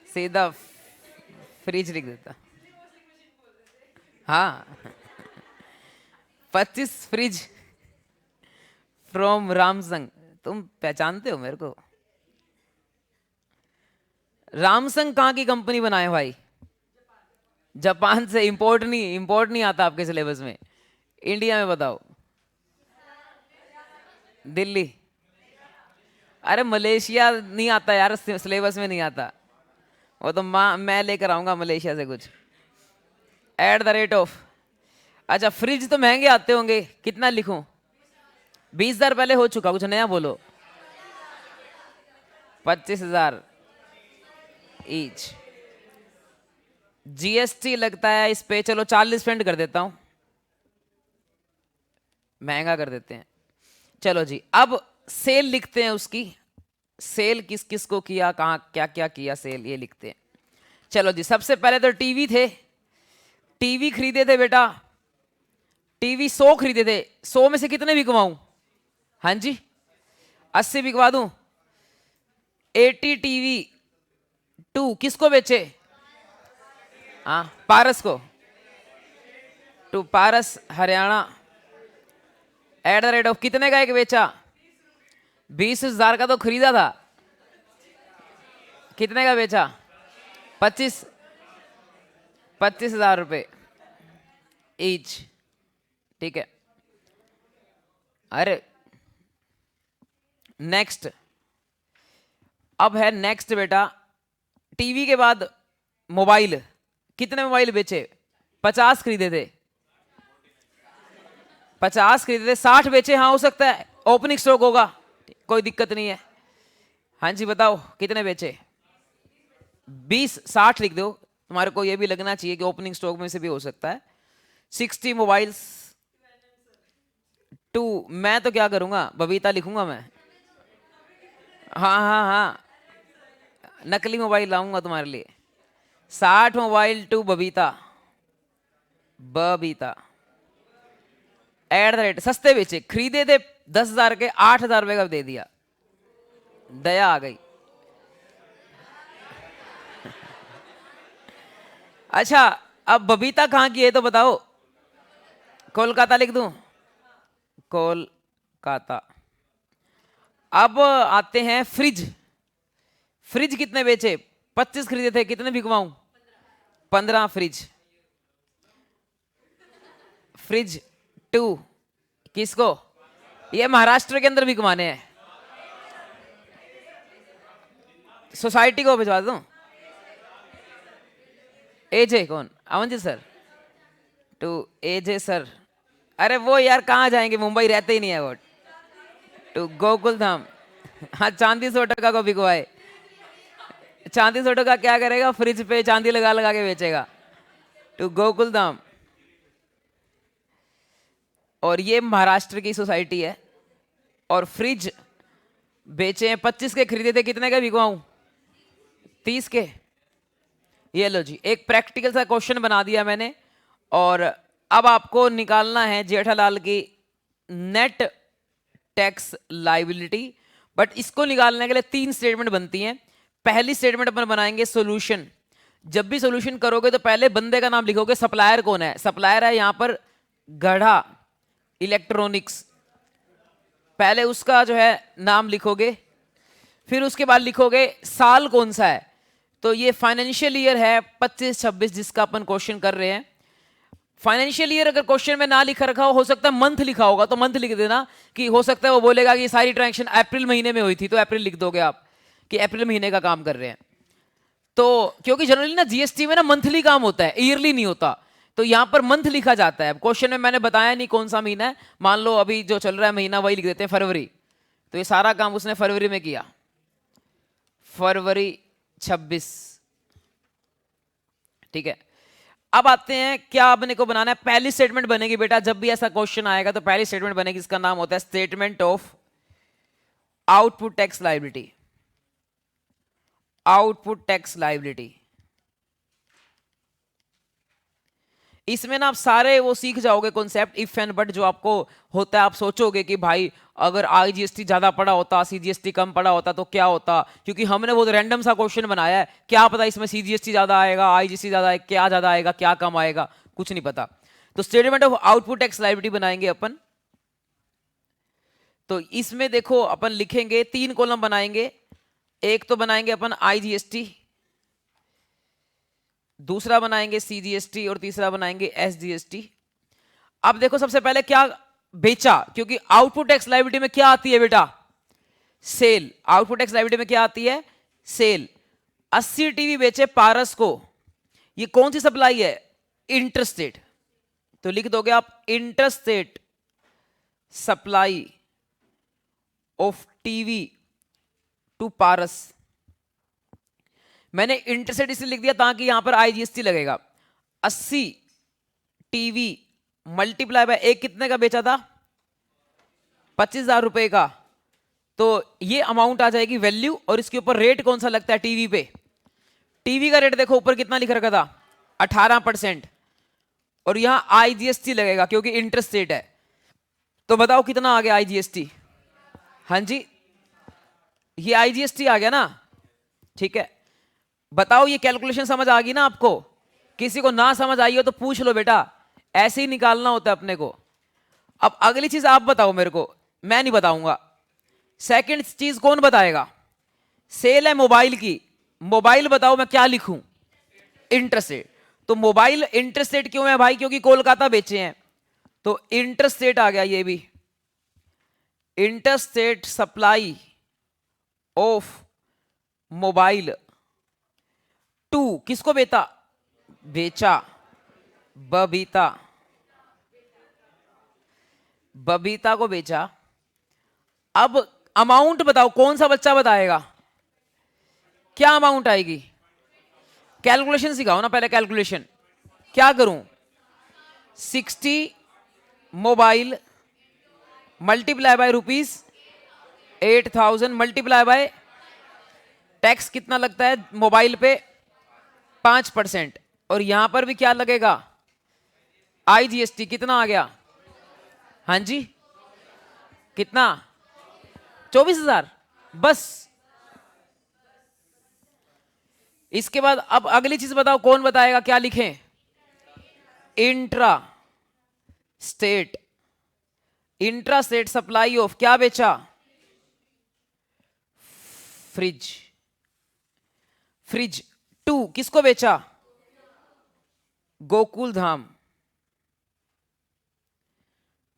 सीधा फ्रिज लिख देता। हाँ, 25 फ्रिज फ्रॉम रामसंग। तुम पहचानते हो मेरे को? रामसंग कहां की कंपनी बनाए भाई? जापान से। इंपोर्ट नहीं आता आपके सिलेबस में। इंडिया में बताओ। दिल्ली। अरे मलेशिया नहीं आता यार, सिलेबस में नहीं आता। वो तो मैं लेकर आऊंगा मलेशिया से कुछ। Eight the rate of. अच्छा, फ्रिज तो महंगे आते होंगे, कितना लिखूं? 20,000 पहले हो चुका, कुछ नया बोलो। 25,000। ईच। जीएसटी लगता है इस पे, चलो 40% कर देता हूं, महंगा कर देते हैं। चलो जी, अब सेल लिखते हैं उसकी, सेल किस किस को किया, कहां क्या क्या किया सेल, ये लिखते हैं। चलो जी, सबसे पहले तो टीवी थे, टीवी खरीदे थे बेटा, टीवी 100 खरीदे थे, 100 में से कितने बिकवाऊं? हाँ जी, 80 बिकवा दूं। 80 टीवी 2 किसको बेचे? हाँ, पारस को। To Paras Haryana, at the rate of कितने का एक बेचा? 20,000 का तो खरीदा था, कितने का बेचा? 25,000 रुपए ईच। ठीक है, अरे नेक्स्ट, अब है नेक्स्ट बेटा, टीवी के बाद मोबाइल, कितने मोबाइल बेचे? 50 खरीदे थे, 50 खरीदे थे, 60 बेचे। हाँ हो सकता है, ओपनिंग स्टॉक होगा, कोई दिक्कत नहीं है। हाँ जी बताओ कितने बेचे? 20, 60 लिख दो, तुम्हारे को ये भी लगना चाहिए कि ओपनिंग स्टॉक में से भी हो सकता है। 60 मोबाइल्स 2, मैं तो क्या करूंगा, बबीता लिखूंगा मैं। हाँ हाँ हाँ, नकली मोबाइल लाऊंगा तुम्हारे लिए। 60 mobile 2 Babita, Babita eight the rate, सस्ते बेचे, खरीदे थे 10,000 के, 8,000 रुपए का दे दिया, दया आ गई। अच्छा, अब बबीता कहां की है तो बताओ? कोलकाता लिख दूं, कोलकाता। अब आते हैं फ्रिज, फ्रिज कितने बेचे? 25 खरीदे थे, कितने बिकवाऊं? 15 फ्रिज, फ्रिज 2 किसको? ये महाराष्ट्र के अंदर बिकवाने हैं, सोसाइटी को भिजवा दूं। एजे कौन? Amanjeet sir, to AJ sir. अरे वो यार कहाँ जाएंगे, मुंबई रहते ही नहीं है वो। टू गोकुल धाम, हाँ चांदी 100 टका को बिकवाए, चांदी 100 टका क्या करेगा, फ्रिज पे चांदी लगा लगा के बेचेगा। टू गोकुल धाम, और ये महाराष्ट्र की सोसाइटी है, और फ्रिज बेचे हैं 25 के, खरीदे थे कितने का बिकवाऊं? 30 के। ये लो जी, एक प्रैक्टिकल सा क्वेश्चन बना दिया मैंने, और अब आपको निकालना है जेठालाल की नेट टैक्स लाइबिलिटी। बट इसको निकालने के लिए 3 स्टेटमेंट बनती हैं। पहली स्टेटमेंट अपन बनाएंगे सोल्यूशन, जब भी सोल्यूशन करोगे तो पहले बंदे का नाम लिखोगे, सप्लायर कौन है? सप्लायर है यहां पर गढ़ा इलेक्ट्रॉनिक्स, पहले उसका जो है नाम लिखोगे, फिर उसके बाद लिखोगे साल कौन सा है, तो ये फाइनेंशियल ईयर है 25-26 जिसका अपन क्वेश्चन कर रहे हैं। फाइनेंशियल ईयर अगर क्वेश्चन में ना लिखा रखा हो सकता है मंथ लिखा होगा, तो मंथ लिख देना, कि हो सकता है वो बोलेगा कि सारी ट्रांजेक्शन अप्रैल महीने में हुई थी, तो अप्रैल लिख दोगे आप कि अप्रैल महीने का काम कर रहे हैं। तो क्योंकि जनरली ना जीएसटी में ना मंथली काम होता है, ईयरली नहीं होता, तो यहां पर मंथ लिखा जाता है। क्वेश्चन में मैंने बताया नहीं कौन सा महीना है, मान लो अभी जो चल रहा है महीना वही लिख देते हैं फरवरी, तो ये सारा काम उसने फरवरी में किया, फरवरी 26। ठीक है, अब आते हैं क्या अपने को बनाना है। पहली स्टेटमेंट बनेगी बेटा, जब भी ऐसा क्वेश्चन आएगा तो पहली स्टेटमेंट बनेगी, इसका नाम होता है statement of output tax liability, output tax liability. इसमें ना आप सारे वो सीख जाओगे कॉन्सेप्ट, इफ एंड बट जो आपको होता है। आप सोचोगे कि भाई अगर आईजीएसटी ज्यादा पड़ा होता, सीजीएसटी कम पड़ा होता तो क्या होता, क्योंकि हमने वो रैंडम सा क्वेश्चन बनाया है, क्या पता इसमें सीजीएसटी ज्यादा आएगा, आईजीएसटी ज्यादा आएगा, क्या ज्यादा आएगा क्या कम आएगा, कुछ नहीं पता। तो statement of output tax liability बनाएंगे अपन। तो इसमें देखो अपन लिखेंगे 3 कॉलम बनाएंगे, एक तो बनाएंगे अपन आईजीएसटी, दूसरा बनाएंगे सीजीएसटी, और तीसरा बनाएंगे एसजीएसटी। अब देखो सबसे पहले क्या बेचा, क्योंकि आउटपुट टैक्स लायबिलिटी में क्या आती है बेटा? सेल। आउटपुट टैक्स लायबिलिटी में क्या आती है? सेल। 80 टीवी बेचे पारस को, ये कौन सी सप्लाई है? इंटरस्टेट, तो लिख दोगे आप interstate supply of TV to Paras. मैंने इंटरस्टेट इसलिए लिख दिया ताकि यहां पर आईजीएसटी लगेगा। 80 टीवी मल्टीप्लाई बाय एक कितने का बेचा था? 25,000 रुपए का। तो ये अमाउंट आ जाएगी वैल्यू, और इसके ऊपर रेट कौन सा लगता है टीवी पे? टीवी का रेट देखो ऊपर कितना लिख रखा था, 18%, और यहां आईजीएसटी लगेगा क्योंकि इंटरेस्ट रेट है। तो बताओ कितना आ गया आईजीएसटी? हाँ जी, ये आईजीएसटी आ गया ना। ठीक है, बताओ ये कैलकुलेशन समझ आ गई ना आपको? किसी को ना समझ आई हो तो पूछ लो बेटा, ऐसे ही निकालना होता है अपने को। अब अगली चीज आप बताओ मेरे को, मैं नहीं बताऊंगा। सेकंड चीज कौन बताएगा? सेल है मोबाइल की, मोबाइल बताओ मैं क्या लिखूं? Interest rate. तो मोबाइल इंटरेस्ट रेट क्यों है भाई? क्योंकि कोलकाता बेचे हैं, तो इंटरेस्ट रेट आ गया ये भी। Interest rate supply of mobile to किसको बेचा? बबीता, बबीता को बेचा। अब अमाउंट बताओ, कौन सा बच्चा बताएगा? क्या अमाउंट आएगी? कैलकुलेशन सिखाओ ना पहले, कैलकुलेशन क्या करूं? 60 mobile multiply by ₹8,000 multiply by tax कितना लगता है मोबाइल पे? 5%। और यहां पर भी क्या लगेगा? आईजीएसटी। कितना आ गया? हाँ जी, कितना? 24,000 बस। इसके बाद अब अगली चीज बताओ, कौन बताएगा? क्या लिखें? Intra state, intra state supply of क्या बेचा? फ्रिज। फ्रिज टू किसको बेचा? गोकुल धाम।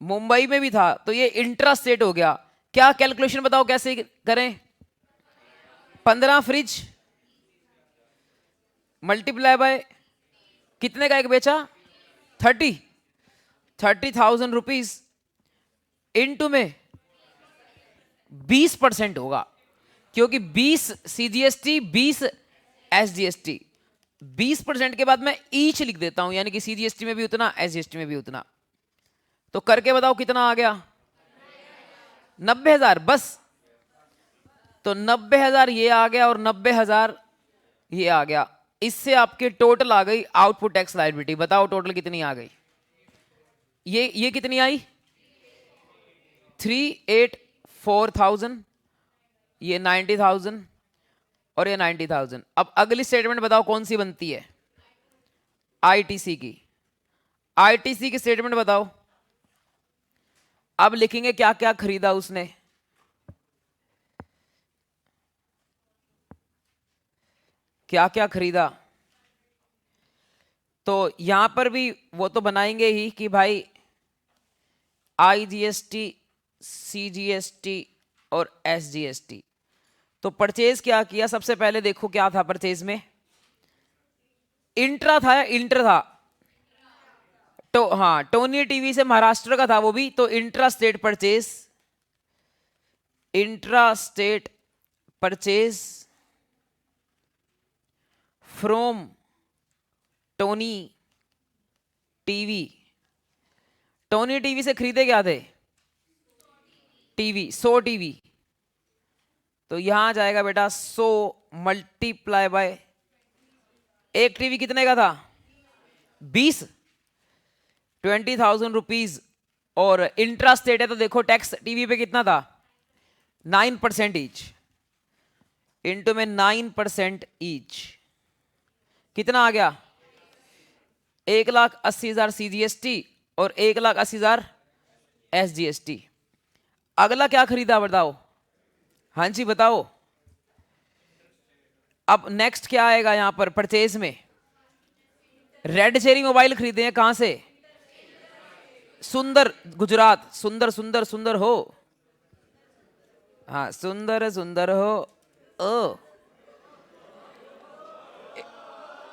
मुंबई में भी था, तो ये इंट्रा स्टेट हो गया। क्या कैलकुलेशन बताओ कैसे करें? 15 फ्रिज मल्टीप्लाई बाय कितने का एक बेचा? 30,000 रुपीज इंटू में 20% होगा, क्योंकि 20 सीजीएसटी 20 एसजीएसटी। 20% के बाद मैं ईच लिख देता हूं, यानी कि सीजीएसटी में भी उतना, एसजीएसटी में भी उतना। तो करके बताओ कितना आ गया? 90,000 बस। तो 90,000 ये आ गया और 90,000 ये आ गया। इससे आपके टोटल आ गई आउटपुट टैक्स लायबिलिटी। बताओ टोटल कितनी आ गई? ये कितनी आई? 384,000, ये 90,000 और ये 90,000। अब अगली स्टेटमेंट बताओ कौन सी बनती है? आईटीसी की। आईटीसी की स्टेटमेंट बताओ। अब लिखेंगे क्या क्या खरीदा उसने। क्या क्या खरीदा, तो यहां पर भी वो तो बनाएंगे ही कि भाई आईजीएसटी, सीजीएसटी और एसजीएसटी। तो परचेज क्या किया? सबसे पहले देखो क्या था परचेज में? इंट्रा था या इंटर था? तो हाँ, टोनी टीवी से महाराष्ट्र का था वो भी, तो intra state purchase, intra state purchase from Tony TV. Tony TV से खरीदे क्या थे? TV, 100 TV. तो यहां जाएगा बेटा 100 मल्टीप्लाई बाय एक टीवी कितने का था? 20, 20,000 रुपीज। और इंट्रा स्टेट है तो देखो टैक्स टीवी पे कितना था? 9% ईच, इंटू में 9% ईच, कितना आ गया? 1,80,000 सीजीएसटी और 1,80,000 एसजीएसटी। अगला क्या खरीदा बताओ? हाँ जी बताओ। अब नेक्स्ट क्या आएगा यहां पर परचेज में? रेड चेरी मोबाइल खरीदे हैं, कहां से? सुंदर, गुजरात। सुंदर सुंदर सुंदर हो, हाँ सुंदर सुंदर हो। ओ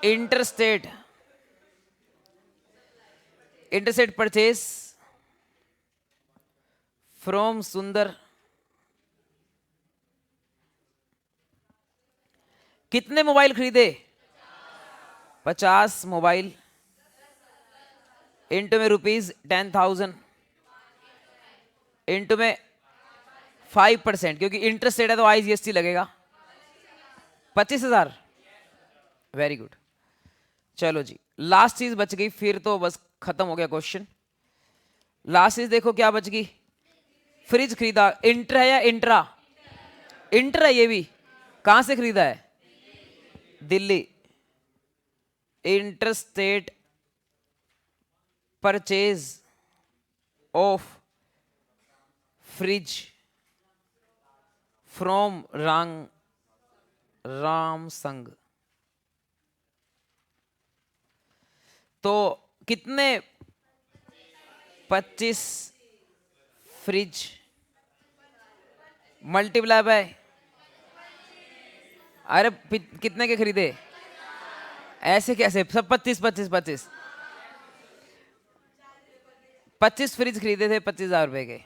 इंटरस्टेट, इंटरस्टेट परचेज फ्रॉम सुंदर। कितने मोबाइल खरीदे? 50 मोबाइल इंटू में ₹10,000 इंटू में 5%, क्योंकि इंटरेस्ट रेट है तो IGST लगेगा। 25,000। Very good. चलो जी, लास्ट चीज बच गई, फिर तो बस खत्म हो गया क्वेश्चन। लास्ट चीज देखो क्या बच गई। फ्रिज खरीदा, इंटर है या इंट्रा? इंटर है। ये भी कहां से खरीदा है? Delhi. Inter state purchase of fridge from Ramsung. तो कितने? 25 फ्रिज मल्टीप्लाई बाय, अरे कितने के खरीदे? ऐसे कैसे? सब 25 25 25 25 फ्रिज खरीदे थे 25,000 रुपए के।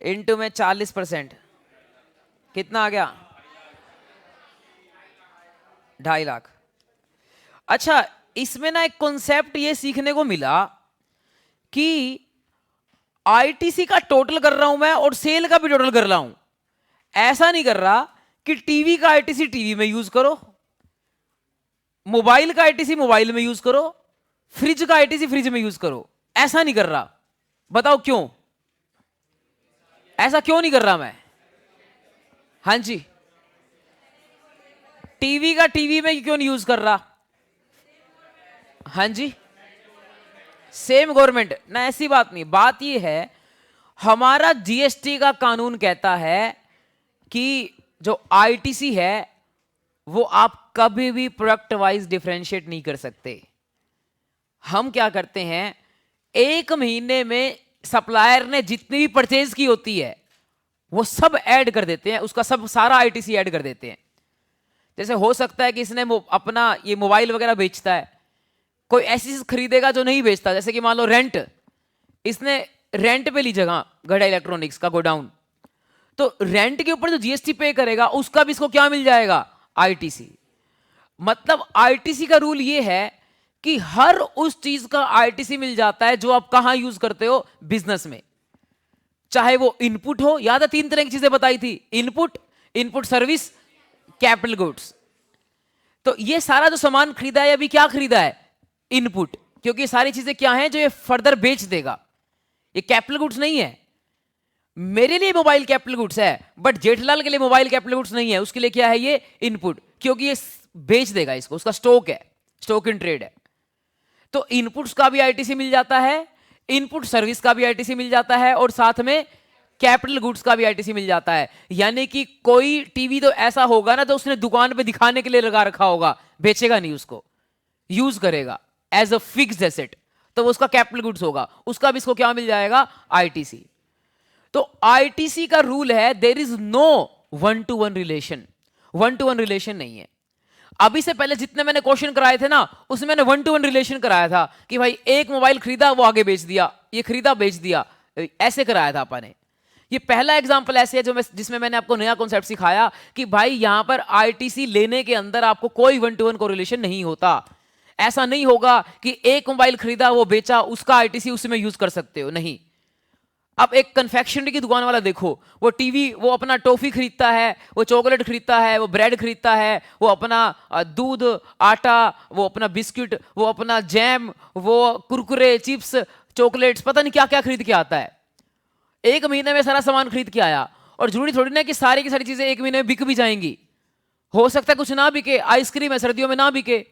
इंटू में 40%, कितना आ गया? 2.5 लाख। अच्छा, इसमें ना एक कॉन्सेप्ट ये सीखने को मिला कि आईटीसी का टोटल कर रहा हूं मैं और सेल का भी टोटल कर रहा हूं। ऐसा नहीं कर रहा कि टीवी का आईटीसी टीवी में यूज करो, मोबाइल का आईटीसी मोबाइल में यूज करो, फ्रिज का आईटीसी फ्रिज में यूज करो। ऐसा नहीं कर रहा। बताओ क्यों? ऐसा क्यों नहीं कर रहा मैं? हाँ जी, टीवी का टीवी में क्यों नहीं यूज कर रहा? हाँ जी, सेम गवर्नमेंट ना, ऐसी बात नहीं। बात ये है, हमारा जीएसटी का कानून कहता है कि जो आईटीसी है वो आप कभी भी प्रोडक्ट वाइज डिफरेंशिएट नहीं कर सकते। हम क्या करते हैं, एक महीने में सप्लायर ने जितनी भी परचेज की होती है वो सब ऐड कर देते हैं, उसका सब सारा आईटीसी ऐड कर देते हैं। जैसे हो सकता है कि इसने अपना ये मोबाइल वगैरह बेचता है, कोई ऐसी चीज खरीदेगा जो नहीं बेचता, जैसे कि मान लो रेंट, इसने रेंट पे ली जगह गढ़ा इलेक्ट्रॉनिक्स का गोडाउन, तो रेंट के ऊपर जो जीएसटी पे करेगा उसका भी इसको क्या मिल जाएगा? आईटीसी। मतलब आईटीसी का रूल ये है कि हर उस चीज का आईटीसी मिल जाता है जो आप कहां यूज करते हो? बिजनेस में। चाहे वो इनपुट हो, याद है 3 तरह की चीजें बताई थी, input, input service, capital goods. तो ये सारा जो सामान खरीदा है, अभी क्या खरीदा है? इनपुट, क्योंकि सारी चीजें क्या हैं जो ये फर्दर बेच देगा, ये कैपिटल गुड्स नहीं है। मेरे लिए मोबाइल कैपिटल गुड्स है, बट जेठलाल के लिए मोबाइल कैपिटल गुड्स नहीं है, उसके लिए क्या है? ये इनपुट, क्योंकि ये बेच देगा इसको, उसका स्टॉक है, स्टॉक इन ट्रेड है। तो इनपुट्स का भी आईटीसी मिल जाता है, इनपुट सर्विस का भी आईटीसी मिल जाता है, और साथ में कैपिटल गुड्स का भी आईटीसी मिल जाता है। यानी कि कोई टीवी तो ऐसा होगा ना, तो उसने दुकान पे दिखाने के लिए लगा रखा होगा, बेचेगा नहीं उसको, यूज करेगा एज अ फिक्स्ड एसेट, तो वो उसका कैपिटल गुड्स होगा, उसका भी इसको क्या मिल जाएगा? आईटीसी। तो आईटीसी का रूल है, there is no 1-to-1 relation. 1-to-1 relation नहीं है। अभी से पहले जितने मैंने क्वेश्चन कराए थे ना, उसमें मैंने 1-to-1 रिलेशन कराया था कि भाई एक मोबाइल खरीदा वो आगे बेच दिया, ये खरीदा बेच दिया, ऐसे कराया था अपन ने। ये पहला एग्जांपल ऐसे है जिसमें मैंने आपको नया कॉन्सेप्ट सिखाया कि भाई यहां पर आईटीसी लेने के अंदर आपको कोई 1-to-1 कोरिलेशन नहीं होता। ऐसा नहीं होगा कि एक मोबाइल खरीदा वो बेचा, उसका आईटीसी उसमें यूज कर सकते हो, नहीं। अब एक कन्फेक्शनरी की दुकान वाला देखो, वो टीवी, वो अपना टॉफी खरीदता है, वो चॉकलेट खरीदता है, वो ब्रेड खरीदता है, वो अपना दूध, आटा, वो अपना बिस्किट, वो अपना जैम, वो कुरकुरे, चिप्स, चॉकलेट्स, पता नहीं क्या क्या खरीद के आता है। एक महीने में सारा सामान खरीद के आया, और जरूरी थोड़ी ना कि सारी की सारी चीजें एक महीने में बिक भी जाएंगी। हो सकता है कुछ ना बिके, आइसक्रीम है सर्दियों में ना बिके,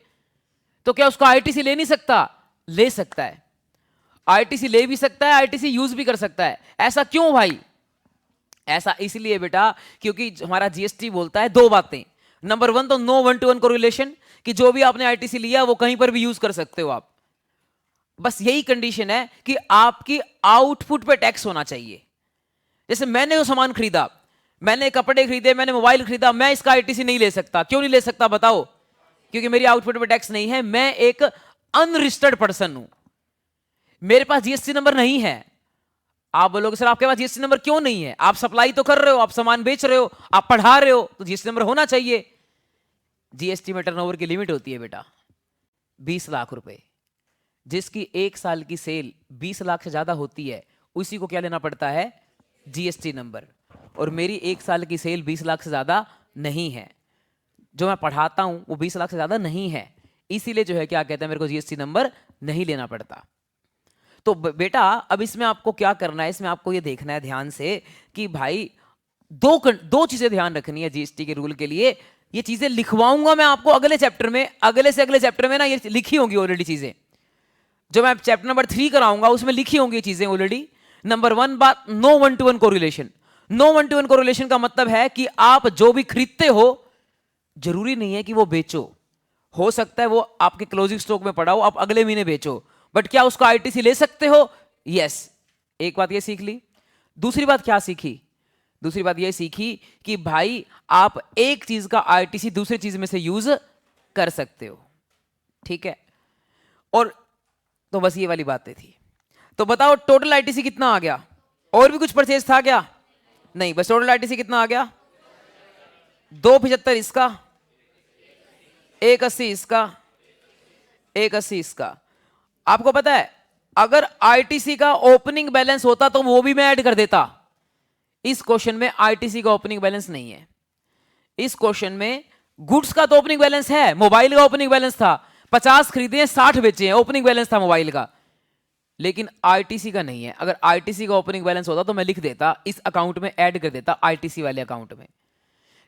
तो क्या उसको आईटीसी ले नहीं सकता? ले सकता है, आईटीसी ले भी सकता है, आईटीसी यूज भी कर सकता है। ऐसा क्यों भाई? ऐसा इसलिए बेटा क्योंकि हमारा जीएसटी बोलता है 2 बातें। नंबर 1 तो नो 1-to-1 कोरिलेशन, कि जो भी आपने आईटीसी लिया वो कहीं पर भी यूज कर सकते हो आप। बस यही कंडीशन है कि आपकी आउटपुट पे टैक्स होना चाहिए। जैसे मैंने वो सामान खरीदा, मैंने कपड़े खरीदे, मैंने मोबाइल खरीदा, मैं इसका आईटीसी नहीं ले सकता। क्यों नहीं ले सकता बताओ? क्योंकि मेरी आउटपुट पे टैक्स नहीं है, मैं एक अनरजिस्टर्ड पर्सन हूं, मेरे पास जीएसटी नंबर नहीं है। आप बोलोगे सर आपके पास जीएसटी नंबर क्यों नहीं है, आप सप्लाई तो कर रहे हो, आप सामान बेच रहे हो, आप पढ़ा रहे हो, तो जीएसटी नंबर होना चाहिए। जीएसटी में टर्नओवर की लिमिट होती है बेटा 20 लाख रुपए। जिसकी एक साल की सेल 20 लाख से ज्यादा होती है उसी को क्या लेना पड़ता है, जीएसटी नंबर। और मेरी एक साल की सेल 20 लाख से ज्यादा नहीं है, जो मैं पढ़ाता हूं वो 20 लाख से ज्यादा नहीं है, इसीलिए जो है क्या कहते हैं मेरे को जीएसटी नंबर नहीं लेना पड़ता। तो बेटा अब इसमें आपको क्या करना है, इसमें आपको ये देखना है ध्यान से कि भाई दो चीजें ध्यान रखनी है जीएसटी के रूल के लिए। ये चीजें लिखवाऊंगा मैं आपको अगले चैप्टर में, अगले से अगले चैप्टर में ना ये लिखी होंगी ऑलरेडी चीजें, जो मैं चैप्टर नंबर 3 कराऊंगा उसमें लिखी होंगी चीजें ऑलरेडी। नंबर 1 बात, no 1-to-1 correlation. No 1-to-1 correlation का मतलब है कि आप जो भी खरीदते हो जरूरी नहीं है कि वो बेचो, हो सकता है वो आपके क्लोजिंग स्टॉक में पड़ा हो, आप अगले महीने बेचो, बट क्या उसको आईटीसी ले सकते हो? यस। एक बात ये सीख ली। दूसरी बात क्या सीखी? दूसरी बात ये सीखी कि भाई आप एक चीज का आईटीसी दूसरी चीज में से यूज कर सकते हो, ठीक है। और तो बस ये वाली बातें थी। तो बताओ टोटल आईटीसी कितना आ गया? और भी कुछ परचेज था क्या? नहीं, बस टोटल आईटीसी कितना आ गया? 275 इसका, 180 इसका, 180 इसका। आपको पता है अगर आईटीसी का ओपनिंग बैलेंस होता तो वो भी मैं ऐड कर देता। इस क्वेश्चन में आईटीसी का ओपनिंग बैलेंस नहीं है। इस क्वेश्चन में गुड्स का तो ओपनिंग बैलेंस है, मोबाइल का ओपनिंग बैलेंस था, 50 खरीदे हैं 60 बेचे हैं, ओपनिंग बैलेंस था मोबाइल का, लेकिन आईटीसी का नहीं है। अगर आईटीसी का ओपनिंग बैलेंस होता तो मैं लिख देता, इस अकाउंट में ऐड कर देता, आईटीसी वाले अकाउंट में।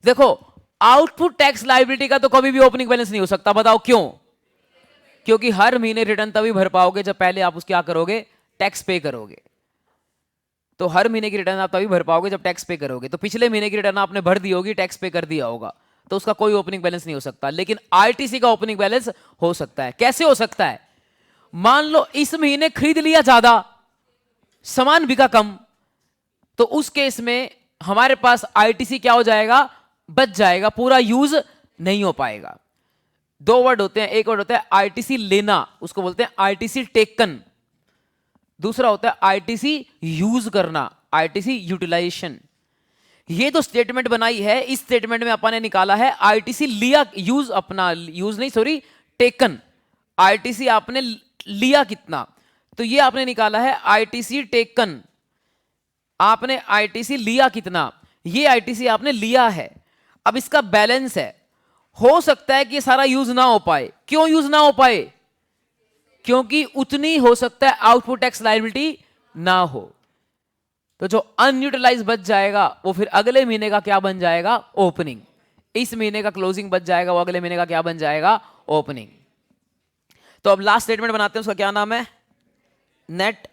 देखो आउटपुट टैक्स लायबिलिटी का तो कभी भी ओपनिंग बैलेंस नहीं हो सकता। बताओ क्यों? क्योंकि हर महीने रिटर्न तभी भर पाओगे जब पहले आप उसके क्या करोगे, टैक्स पे करोगे। तो हर महीने की रिटर्न आप तभी भर पाओगे जब टैक्स पे करोगे। तो पिछले महीने की रिटर्न आपने भर दी होगी, टैक्स पे कर दिया होगा, तो उसका कोई ओपनिंग बैलेंस नहीं हो सकता। लेकिन आईटीसी का ओपनिंग बैलेंस हो सकता है। कैसे हो सकता है? मान लो इस महीने खरीद लिया ज्यादा, सामान बिका कम, तो उस केस में हमारे पास आईटीसी क्या हो जाएगा, बच जाएगा, पूरा यूज नहीं हो पाएगा। दो वर्ड होते हैं, एक वर्ड होता है आईटीसी लेना, उसको बोलते हैं आईटीसी टेकन। दूसरा होता है आईटीसी यूज करना, आईटीसी यूटिलाइजेशन। ये तो स्टेटमेंट बनाई है, इस स्टेटमेंट में अपन ने निकाला है आईटीसी लिया, यूज अपना, यूज नहीं सॉरी, टेकन। आईटीसी आपने लिया कितना, तो ये आपने निकाला है आईटीसी टेकन। आपने आईटीसी लिया कितना, ये आईटीसी आपने लिया है। अब इसका बैलेंस है, हो सकता है कि ये सारा यूज ना हो पाए। क्यों यूज ना हो पाए? क्योंकि उतनी हो सकता है आउटपुट टैक्स लायबिलिटी ना हो। तो जो अनयूटिलाइज बच जाएगा वो फिर अगले महीने का क्या बन जाएगा, ओपनिंग। इस महीने का क्लोजिंग बच जाएगा, वो अगले महीने का क्या बन जाएगा, ओपनिंग। तो अब लास्ट स्टेटमेंट बनाते हैं, उसका क्या नाम है, नेट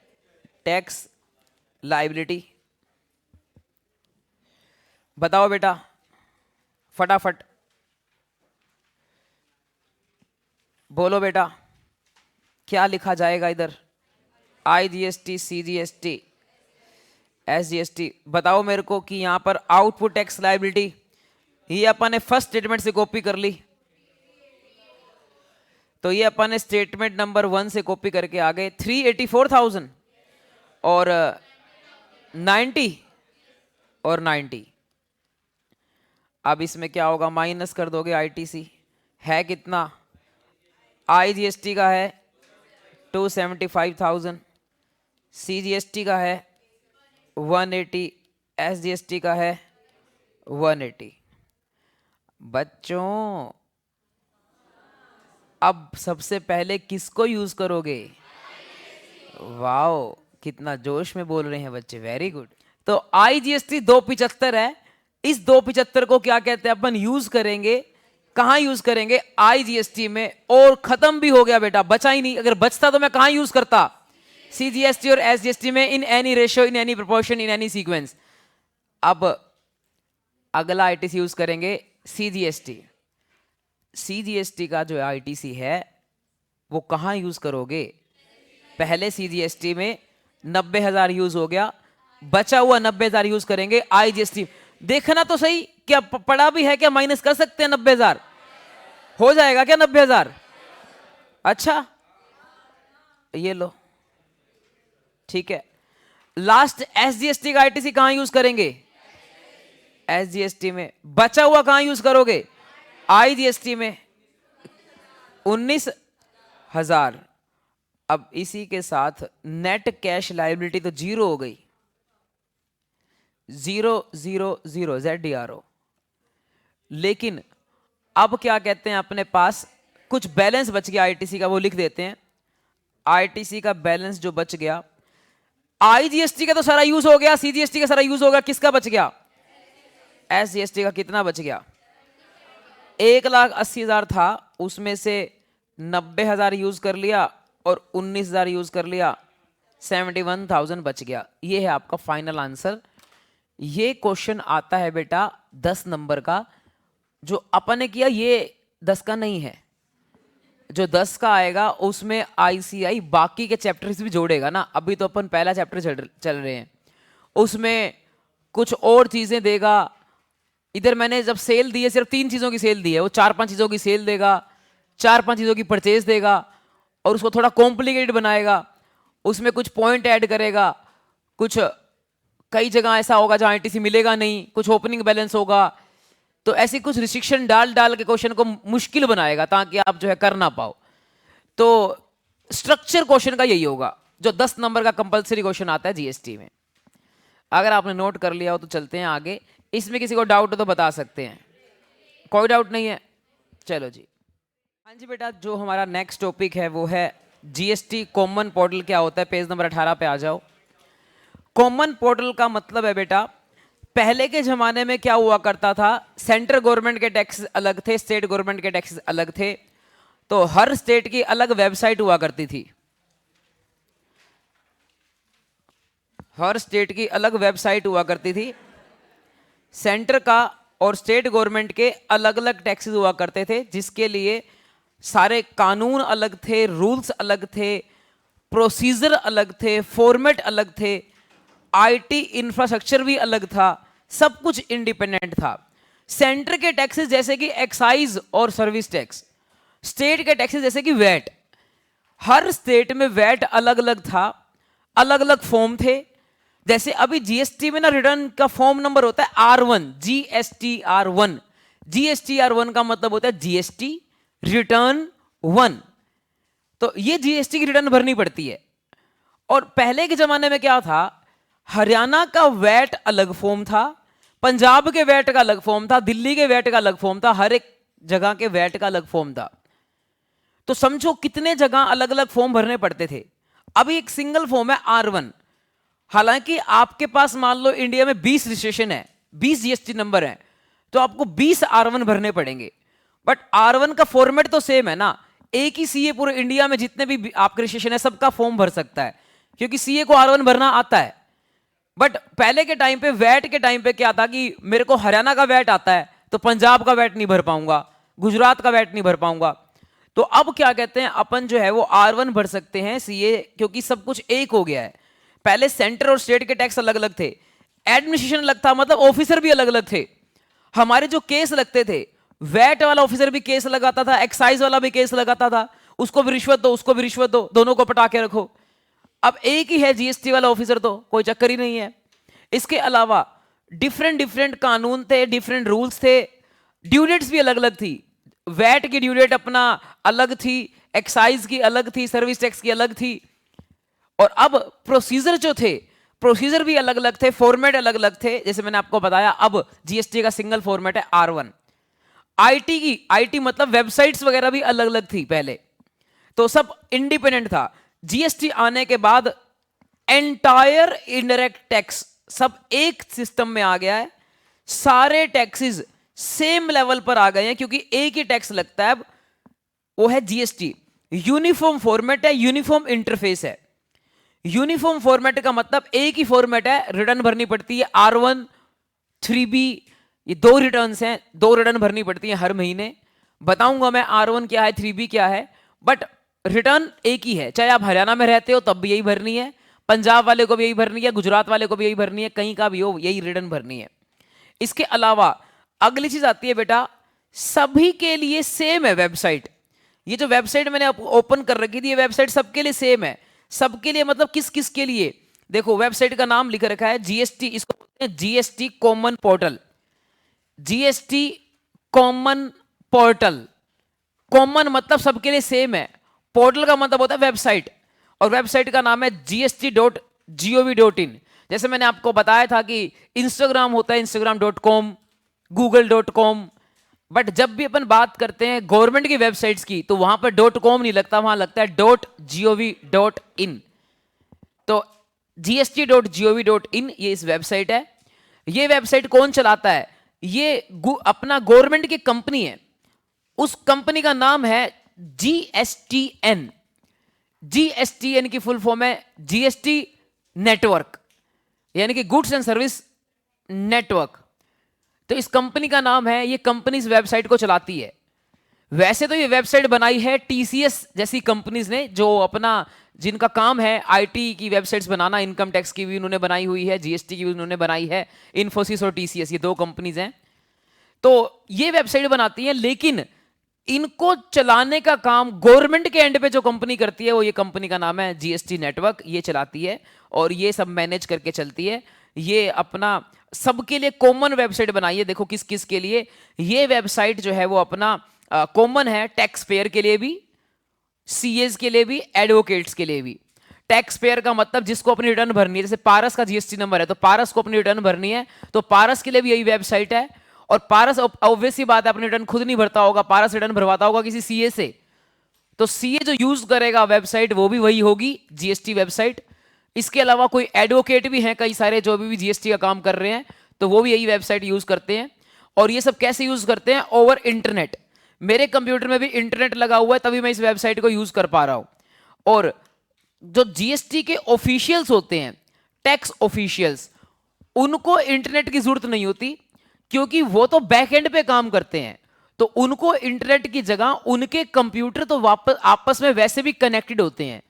टैक्स लायबिलिटी। बताओ बेटा फटाफट बोलो बेटा, क्या लिखा जाएगा इधर? IGST, CGST, SGST. बताओ मेरे को कि यहां पर आउटपुट टैक्स लायबिलिटी, ये अपन ने फर्स्ट स्टेटमेंट से कॉपी कर ली, तो ये अपन ने स्टेटमेंट नंबर 1 से कॉपी करके आ गए। 384,000 और 90 और 90। अब इसमें क्या होगा, माइनस कर दोगे आईटीसी, है कितना, आईजीएसटी का है 275,000, सीजीएसटी का है 180, एसजीएसटी का है 180। बच्चों अब सबसे पहले किसको यूज करोगे? वाओ, कितना जोश में बोल रहे हैं बच्चे, वेरी गुड। तो आईजीएसटी 275 है, इस 275 को क्या कहते हैं अपन, यूज करेंगे। कहां यूज करेंगे? आईजीएसटी में। और खत्म भी हो गया बेटा, बचा ही नहीं। अगर बचता तो मैं कहां यूज करता, सीजीएसटी और एसजीएसटी में, in any ratio, in any proportion, in any sequence. अब अगला आईटीसी यूज करेंगे सीजीएसटी। सीजीएसटी का जो आईटीसी है वो कहां यूज करोगे? पहले सीजीएसटी में 90,000 यूज हो गया, बचा हुआ 90,000 यूज करेंगे आईजीएसटी। देखना तो सही, क्या पड़ा भी है क्या, माइनस कर सकते हैं 90,000? हो जाएगा क्या 90,000? अच्छा ये लो, ठीक है। लास्ट एसजीएसटी का आईटीसी कहां यूज करेंगे? एसजीएसटी में। बचा हुआ कहां यूज करोगे? आईजीएसटी में। 19,000। अब इसी के साथ नेट कैश लायबिलिटी तो जीरो हो गई, 000 ZDRO। लेकिन अब क्या कहते हैं, अपने पास कुछ बैलेंस बच गया आईटीसी का, वो लिख देते हैं। आईटीसी का बैलेंस जो बच गया, आईजीएसटी का तो सारा यूज हो गया, सीजीएसटी का सारा यूज हो गया, किसका बच गया? एसजीएसटी का। कितना बच गया? 1,80,000 था, उसमें से 90,000 यूज कर लिया और 19,000 यूज कर लिया, 71,000 बच गया। ये है आपका फाइनल आंसर। ये क्वेश्चन आता है बेटा 10 नंबर का। जो अपन ने किया ये 10 का नहीं है, जो 10 का आएगा उसमें आईसीआई बाकी के चैप्टर्स भी जोड़ेगा ना। अभी तो अपन पहला चैप्टर चल रहे हैं, उसमें कुछ और चीजें देगा। इधर मैंने जब सेल दी है, सिर्फ 3 चीजों की सेल दी है, वो 4-5 चीजों की सेल देगा, 4-5 चीजों की परचेज देगा और उसको थोड़ा कॉम्प्लिकेटेड बनाएगा, उसमें कुछ पॉइंट ऐड करेगा, कुछ कई जगह ऐसा होगा जहां आईटीसी मिलेगा नहीं, कुछ ओपनिंग बैलेंस होगा, तो ऐसी कुछ रिस्ट्रिक्शन डाल डाल के क्वेश्चन को मुश्किल बनाएगा ताकि आप जो है कर ना पाओ। तो स्ट्रक्चर क्वेश्चन का यही होगा जो 10 नंबर का कंपलसरी क्वेश्चन आता है जीएसटी में। अगर आपने नोट कर लिया हो तो चलते हैं आगे। इसमें किसी को डाउट हो तो बता सकते हैं। कोई डाउट नहीं है? चलो जी। हाँ जी बेटा, जो हमारा नेक्स्ट टॉपिक है वो है जीएसटी कॉमन पोर्टल क्या होता है। पेज नंबर 18 पे आ जाओ। कॉमन पोर्टल का मतलब है बेटा, पहले के जमाने में क्या हुआ करता था, सेंट्रल गवर्नमेंट के टैक्स अलग थे, स्टेट गवर्नमेंट के टैक्स अलग थे, तो हर स्टेट की अलग वेबसाइट हुआ करती थी। हर स्टेट की अलग वेबसाइट हुआ करती थी। सेंटर का और स्टेट गवर्नमेंट के अलग अलग टैक्सेस हुआ करते थे, जिसके लिए सारे कानून अलग थे, रूल्स अलग थे, प्रोसीजर अलग थे, फॉर्मेट अलग थे, आईटी इंफ्रास्ट्रक्चर भी अलग था, सब कुछ इंडिपेंडेंट था। सेंटर के टैक्सेस जैसे कि एक्साइज और सर्विस टैक्स, स्टेट के टैक्सेस जैसे कि वैट, हर स्टेट में वैट अलग अलग था, अलग अलग फॉर्म थे। जैसे अभी जीएसटी में ना रिटर्न का फॉर्म नंबर होता है R1, GSTR1। GSTR1 का मतलब होता है जीएसटी रिटर्न 1। तो ये जीएसटी की रिटर्न भरनी पड़ती है। और पहले के जमाने में क्या था, हरियाणा का वैट अलग फॉर्म था, पंजाब के वैट का अलग फॉर्म था, दिल्ली के वैट का अलग फॉर्म था, हर एक जगह के वैट का अलग फॉर्म था। तो समझो कितने जगह अलग अलग फॉर्म भरने पड़ते थे। अभी एक सिंगल फॉर्म है R1। हालांकि आपके पास मान लो इंडिया में 20 रजिस्ट्रेशन है, 20 जीएसटी नंबर है, तो आपको 20 R1 भरने पड़ेंगे। बट R1 का फॉर्मेट तो सेम है ना, एक ही सीए पूरे इंडिया में जितने भी आपके रजिस्ट्रेशन है सबका फॉर्म भर सकता है, क्योंकि सीए को R1 भरना आता है। बट पहले के टाइम पे, वैट के टाइम पे क्या था कि मेरे को हरियाणा का वैट आता है तो पंजाब का वैट नहीं भर पाऊंगा, गुजरात का वैट नहीं भर पाऊंगा। तो अब क्या कहते हैं, अपन जो है वो R1 भर सकते हैं सीए, क्योंकि सब कुछ एक हो गया है। पहले सेंटर और स्टेट के टैक्स अलग अलग थे, एडमिनिस्ट्रेशन अलग था, मतलब ऑफिसर भी अलग अलग थे। हमारे जो केस लगते थे, वैट वाला ऑफिसर भी केस लगाता था, एक्साइज वाला भी केस लगाता था, उसको भी रिश्वत दो, उसको भी रिश्वत दो, दोनों को पटा के रखो। अब एक ही है जीएसटी वाला ऑफिसर, तो कोई चक्कर ही नहीं है। इसके अलावा डिफरेंट डिफरेंट कानून थे, डिफरेंट रूल्स थे, ड्यू डेट्स भी अलग अलग थी। वैट की ड्यू डेट अपना अलग थी, एक्साइज की अलग थी, सर्विस टैक्स की अलग थी। और अब प्रोसीजर जो थे, प्रोसीजर भी अलग अलग थे, फॉर्मेट अलग अलग थे। जैसे मैंने आपको बताया, अब जीएसटी का सिंगल फॉर्मेट है R1। आईटी मतलब वेबसाइट्स वगैरह भी अलग अलग थी पहले, तो सब इंडिपेंडेंट था। जीएसटी आने के बाद एंटायर इनडायरेक्ट टैक्स सब एक सिस्टम में आ गया है, सारे टैक्सेस सेम लेवल पर आ गए हैं, क्योंकि एक ही टैक्स लगता है, वो है जीएसटी। यूनिफॉर्म फॉर्मेट है, यूनिफॉर्म इंटरफेस है। यूनिफॉर्म फॉर्मेट का मतलब एक ही फॉर्मेट है, रिटर्न भरनी पड़ती है R1, 3B, ये 2 रिटर्न्स हैं, 2 रिटर्न भरनी पड़ती है हर महीने। बताऊंगा मैं R1 क्या है, 3B क्या है, बट रिटर्न एक ही है। चाहे आप हरियाणा में रहते हो तब भी यही भरनी है, पंजाब वाले को भी यही भरनी है, गुजरात वाले को भी यही भरनी है, कहीं का भी हो यही रिटर्न भरनी है। इसके अलावा अगली चीज आती है बेटा, सभी के लिए सेम है वेबसाइट। ये जो वेबसाइट मैंने ओपन कर रखी थी, ये वेबसाइट सबके लिए सेम है। सबके लिए मतलब किस किस के लिए? देखो वेबसाइट का नाम लिख रखा है जीएसटी, इसको बोलते हैं GST common portal. GST common portal, common मतलब सबके लिए सेम है, पोर्टल का मतलब होता है वेबसाइट, और वेबसाइट का नाम है gst.gov.in। जैसे मैंने आपको बताया था कि इंस्टाग्राम होता है instagram.com, google.com, बट जब भी अपन बात करते हैं गवर्नमेंट की वेबसाइट्स की तो वहां पर .com नहीं लगता, वहां लगता है .gov.in। तो gst.gov.in ये इस वेबसाइट है। ये वेबसाइट कौन चलाता है? ये अपना गवर्नमेंट की कंपनी है, उस कंपनी का नाम है जीएसटीएन। जीएसटीएन की फुल फॉर्म है जीएसटी नेटवर्क, यानी कि गुड्स एंड सर्विस नेटवर्क। तो इस कंपनी का नाम है, ये कंपनी इस वेबसाइट को चलाती है। वैसे तो ये वेबसाइट बनाई है टीसीएस जैसी कंपनीज ने, जो अपना जिनका काम है आईटी की वेबसाइट्स बनाना, इनकम टैक्स की भी उन्होंने बनाई हुई है, जीएसटी की भी उन्होंने बनाई है, इन्फोसिस और टीसीएस, ये दो कंपनीज हैं। तो ये वेबसाइट बनाती है, लेकिन इनको चलाने का काम गवर्नमेंट के एंड पे जो कंपनी करती है, वो ये कंपनी का नाम है जीएसटी नेटवर्क, ये चलाती है और ये सब मैनेज करके चलती है। ये अपना सबके लिए कॉमन वेबसाइट बनाई है। देखो किस किस के लिए ये वेबसाइट जो है वो अपना कॉमन है, टैक्स पेयर के लिए भी, सीएस के लिए भी, एडवोकेट्स के लिए भी। टैक्स पेयर का मतलब जिसको अपनी रिटर्न भरनी है, जैसे पारस का जीएसटी नंबर है तो पारस को अपनी रिटर्न भरनी है, तो पारस के लिए भी यही वेबसाइट है। और पारस ऑब्वियस ही बात है अपनी रिटर्न खुद नहीं भरता होगा, पारस रिटर्न भरवाता होगा किसी सीए से, तो सीए जो यूज करेगा वेबसाइट वो भी वही होगी, जीएसटी वेबसाइट। इसके अलावा कोई एडवोकेट भी हैं कई सारे जो अभी भी जीएसटी का काम कर रहे हैं, तो वो भी यही वेबसाइट यूज करते हैं। और ये सब कैसे यूज करते हैं? Over internet. मेरे कंप्यूटर में भी इंटरनेट लगा हुआ है, तभी मैं इस वेबसाइट को यूज कर पा रहा हूं। और जो जीएसटी के ऑफिशियल्स होते हैं, टैक्स ऑफिशियल्स, उनको इंटरनेट की जरूरत नहीं होती, क्योंकि वो तो बैकएंड पे काम करते हैं। तो उनको इंटरनेट की जगह उनके कंप्यूटर तो वापस आपस में वैसे भी कनेक्टेड होते हैं।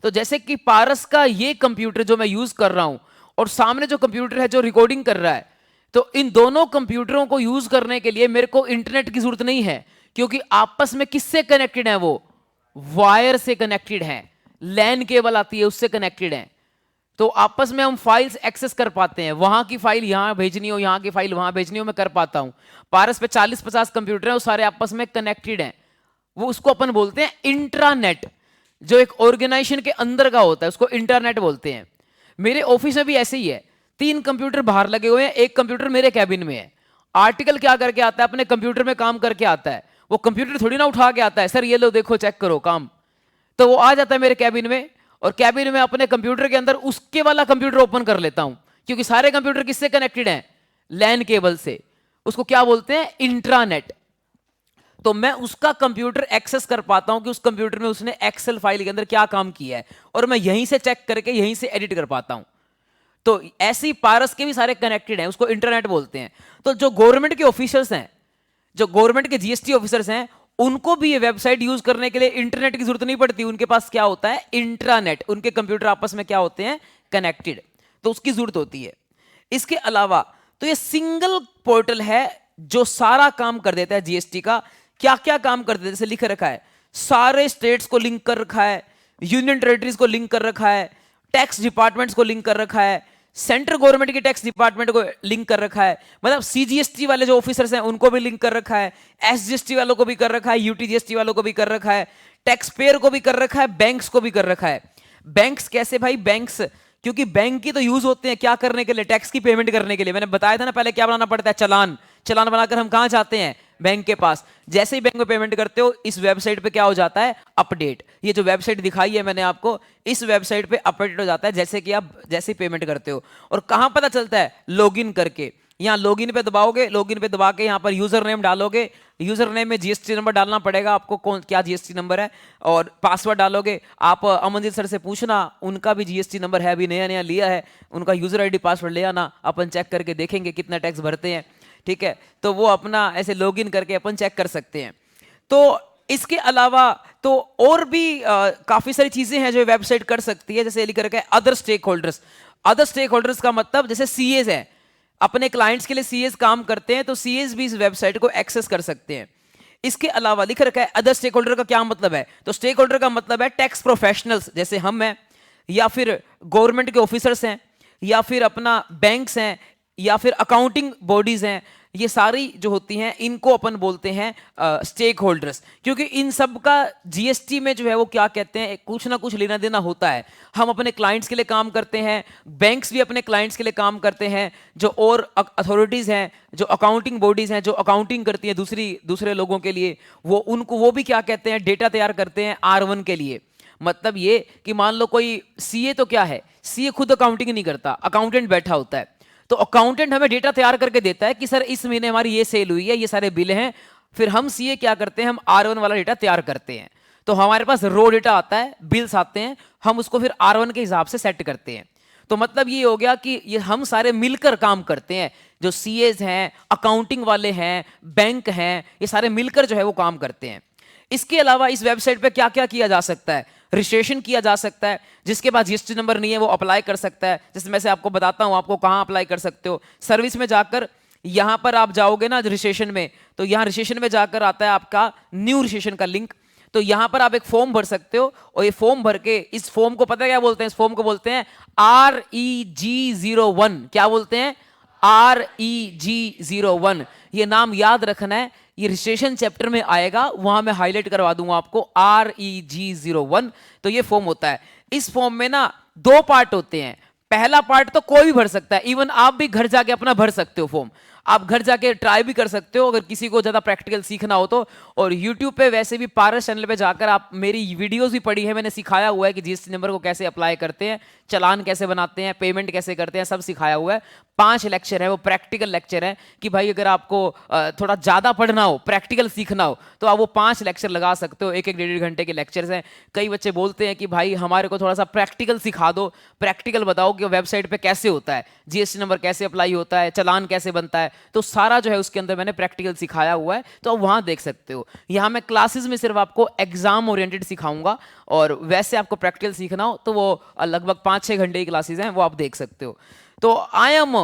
तो जैसे कि पारस का ये कंप्यूटर जो मैं यूज कर रहा हूं और सामने जो कंप्यूटर है जो रिकॉर्डिंग कर रहा है, तो इन दोनों कंप्यूटरों को यूज करने के लिए मेरे को इंटरनेट की जरूरत नहीं है, क्योंकि आपस में किससे कनेक्टेड है? वो वायर से कनेक्टेड है, लैन केबल आती है उससे कनेक्टेड है। तो आपस में हम फाइल्स एक्सेस कर पाते हैं, वहां की फाइल यहां भेजनी हो, यहां की फाइल वहां भेजनी हो, मैं कर पाता हूं। पारस पे 40-50 कंप्यूटर हैं, वो सारे आपस में कनेक्टेड हैं। वो उसको अपन बोलते हैं इंट्रानेट, जो एक ऑर्गेनाइजेशन के अंदर का होता है उसको इंटरनेट बोलते हैं। मेरे ऑफिस में भी ऐसे ही है, 3 कंप्यूटर बाहर लगे हुए हैं, एक कंप्यूटर मेरे कैबिन में है। आर्टिकल क्या करके आता है? अपने कंप्यूटर में काम करके आता है। वो कंप्यूटर थोड़ी ना उठा के आता है, सर ये लो देखो चेक करो काम, तो वो आ जाता है मेरे कैबिन में, और कैबिन में अपने कंप्यूटर के अंदर उसके वाला कंप्यूटर ओपन कर लेता हूं, क्योंकि सारे कंप्यूटर किससे कनेक्टेड हैं? लैन केबल से। उसको क्या बोलते हैं? इंट्रानेट। तो मैं उसका कंप्यूटर एक्सेस कर पाता हूं कि उस कंप्यूटर में उसने एक्सेल फाइल के अंदर क्या काम किया है, और मैं यहीं से चेक करके यहीं से एडिट कर पाता हूं। तो ऐसे ही पारस के भी सारे कनेक्टेड हैं, उसको इंटरनेट बोलते हैं। तो जो गवर्नमेंट के ऑफिसर्स हैं, जो गवर्नमेंट के जीएसटी ऑफिसर्स हैं, उनको भी ये वेबसाइट यूज करने के लिए इंटरनेट की जरूरत नहीं पड़ती। उनके पास क्या होता है? इंट्रानेट। उनके कंप्यूटर आपस में क्या होते हैं? कनेक्टेड। तो उसकी जरूरत होती है। इसके अलावा तो ये सिंगल पोर्टल है जो सारा काम कर देता है जीएसटी का। क्या क्या काम कर देता है? जैसे लिख रखा है सारे स्टेट्स को लिंक कर रखा है, यूनियन टेरिटरीज को लिंक कर रखा है, टैक्स डिपार्टमेंट्स को लिंक कर रखा है, सेंट्रल गवर्नमेंट के टैक्स डिपार्टमेंट को लिंक कर रखा है, मतलब सीजीएसटी वाले जो ऑफिसर्स हैं उनको भी लिंक कर रखा है, एसजीएसटी वालों को भी कर रखा है, यूटीजीएसटी वालों को भी कर रखा है, टैक्स पेयर को भी कर रखा है, बैंक्स को भी कर रखा है। बैंक्स कैसे भाई? बैंक्स क्योंकि बैंक की तो यूज होते हैं क्या करने के लिए? टैक्स की पेमेंट करने के लिए। मैंने बताया था ना पहले क्या बनाना पड़ता है? चालान। चालान बनाकर हम कहां जाते हैं? बैंक के पास। जैसे ही बैंक में पेमेंट करते हो, इस वेबसाइट पे क्या हो जाता है? अपडेट। ये जो वेबसाइट दिखाई है मैंने आपको, इस वेबसाइट पे अपडेट हो जाता है जैसे कि आप जैसे ही पेमेंट करते हो। और कहां पता चलता है? लॉगिन करके। यहाँ लॉगिन पे दबाओगे, लॉगिन पे दबा के यहाँ पर यूजर नेम डालोगे, यूजर नेम में जीएसटी नंबर डालना पड़ेगा आपको, कौन क्या जीएसटी नंबर है, और पासवर्ड डालोगे। आप अमनजीत सर से पूछना उनका भी जीएसटी नंबर है, अभी नया नया लिया है, उनका यूजर आईडी पासवर्ड ले आना, अपन चेक करके देखेंगे कितना टैक्स भरते हैं। ठीक है, तो वो अपना ऐसे लॉगिन करके अपन चेक कर सकते हैं। तो इसके अलावा तो और भी काफी सारी चीजें हैं जो वेबसाइट कर सकती है। जैसे लिख रखा है other stakeholders. Other stakeholders का मतलब जैसे सीएस है, अपने क्लाइंट्स के लिए सीएस काम करते हैं, तो सीएस भी इस वेबसाइट को एक्सेस कर सकते हैं। इसके अलावा लिख रखा है अदर स्टेक होल्डर का क्या मतलब है? तो स्टेक होल्डर का मतलब है टैक्स प्रोफेशनल्स, जैसे हम हैं, या फिर गवर्नमेंट के ऑफिसर्स हैं, या फिर अपना बैंक्स हैं, या फिर अकाउंटिंग बॉडीज हैं, ये सारी जो होती हैं इनको अपन बोलते हैं स्टेक होल्डर्स। क्योंकि इन सब का जीएसटी में जो है वो क्या कहते हैं, कुछ ना कुछ लेना देना होता है। हम अपने क्लाइंट्स के लिए काम करते हैं, बैंक्स भी अपने क्लाइंट्स के लिए काम करते हैं, जो और अथॉरिटीज़ हैं, जो अकाउंटिंग बॉडीज़ हैं, जो अकाउंटिंग करती हैं दूसरे लोगों के लिए, वो भी क्या कहते हैं, डेटा तैयार करते हैं R1 के लिए। मतलब ये कि मान लो कोई सीए, तो क्या है, सीए खुद अकाउंटिंग नहीं करता, अकाउंटेंट बैठा होता है, तो अकाउंटेंट हमें डेटा तैयार करके देता है कि सर इस महीने हमारी ये सेल हुई है, ये सारे बिल हैं। फिर हम सीए क्या करते हैं, हम R1 वाला डेटा तैयार करते हैं। तो हमारे पास रो डेटा आता है, बिल्स आते हैं, हम उसको फिर R1 के हिसाब से सेट करते हैं। तो मतलब ये हो गया कि ये हम सारे मिलकर काम करते हैं, जो सीएज हैं, अकाउंटिंग वाले हैं, बैंक हैं, ये सारे मिलकर जो है वो काम करते हैं। इसके अलावा इस वेबसाइट पे क्या क्या किया जा सकता है, रजिस्ट्रेशन किया जा सकता है। जिसके पास जीएसटी नंबर नहीं है वो अप्लाई कर सकता है। जैसे मैं से आपको बताता हूं आपको कहां अप्लाई कर सकते हो। सर्विस में जाकर यहां पर आप जाओगे ना रजिस्ट्रेशन में, तो यहां रजिस्ट्रेशन में जाकर आता है आपका न्यू रजिस्ट्रेशन का लिंक। तो यहां पर आप एक फॉर्म भर सकते हो, और ये फॉर्म भर के, इस फॉर्म को पता है क्या बोलते हैं, इस फॉर्म को बोलते हैं REG01। क्या बोलते हैं, REG01। ये नाम याद रखना है, ये रजिस्ट्रेशन चैप्टर में आएगा, वहां मैं हाईलाइट करवा दूंगा आपको, REG01। तो ये फॉर्म होता है। इस फॉर्म में ना 2 पार्ट होते हैं। पहला पार्ट तो कोई भी भर सकता है, इवन आप भी घर जाके अपना भर सकते हो फॉर्म, आप घर जाके ट्राई भी कर सकते हो अगर किसी को ज्यादा प्रैक्टिकल सीखना हो तो। और YouTube पे वैसे भी पारस चैनल पे जाकर आप मेरी वीडियोस भी पढ़ी है, मैंने सिखाया हुआ है कि जीएसटी नंबर को कैसे अप्लाई करते हैं, चालान कैसे बनाते हैं, पेमेंट कैसे करते हैं, सब सिखाया हुआ है। 5 लेक्चर है, वो प्रैक्टिकल लेक्चर है कि भाई अगर आपको थोड़ा ज्यादा पढ़ना हो, प्रैक्टिकल सीखना हो, तो आप वो 5 लेक्चर लगा सकते हो। 1-1 1.5 घंटे के लेक्चर्स हैं। कई बच्चे बोलते हैं कि भाई हमारे को थोड़ा सा प्रैक्टिकल सिखा दो, प्रैक्टिकल बताओ कि वेबसाइट पे कैसे होता है, जीएसटी नंबर कैसे अप्लाई होता है, चालान कैसे बनता है। तो सारा जो है उसके अंदर मैंने प्रैक्टिकल सिखाया हुआ है, तो आप वहां देख सकते हो। यहाँ मैं क्लासेस में सिर्फ आपको एग्जाम ओरिएंटेड सिखाऊंगा, और वैसे आपको प्रैक्टिकल सीखना हो तो वो लगभग 5-6 घंटे की क्लासेस हैं, वो आप देख सकते हो। तो आई एम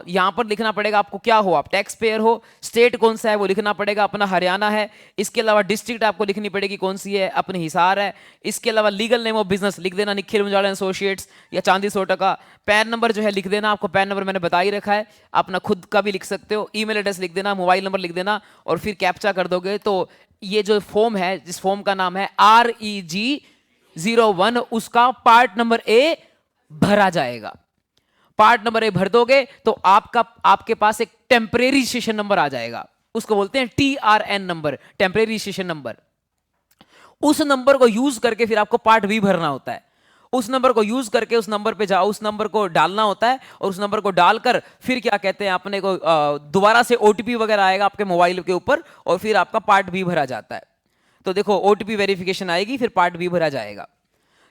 यहां पर लिखना पड़ेगा आपको, क्या हो आप, टैक्स पेयर हो, स्टेट कौन सा है वो लिखना पड़ेगा, अपना हरियाणा है। इसके अलावा डिस्ट्रिक्ट आपको लिखनी पड़ेगी कौन सी है, अपनी हिसार है। इसके अलावा लीगल नेम ऑफ बिजनेस लिख देना, निखिल मुंजाला एसोसिएट्स या चांदी सोटा का। पैन नंबर जो है लिख देना, आपको पैन नंबर मैंने बता ही रखा है, अपना खुद का भी लिख सकते हो। ईमेल एड्रेस लिख देना, मोबाइल नंबर लिख देना, और फिर कैप्चा कर दोगे तो ये जो फॉर्म है, जिस फॉर्म का नाम है REG01, उसका पार्ट नंबर A भरा जाएगा। पार्ट नंबर A भर दोगे तो आपके पास एक टेम्परेरी रजिस्ट्रेशन नंबर आ जाएगा, उसको बोलते हैं TRN number, temporary registration number. उस नंबर को यूज करके फिर आपको पार्ट B भरना होता है। उस नंबर को यूज करके उस नंबर पे जाओ, उस नंबर को डालना होता है, और उस नंबर को डालकर फिर क्या कहते हैं, अपने को दोबारा से OTP वगैरह आएगा आपके मोबाइल के ऊपर, और फिर आपका पार्ट B भरा जाता है। तो देखो OTP वेरिफिकेशन आएगी, फिर पार्ट B भरा जाएगा।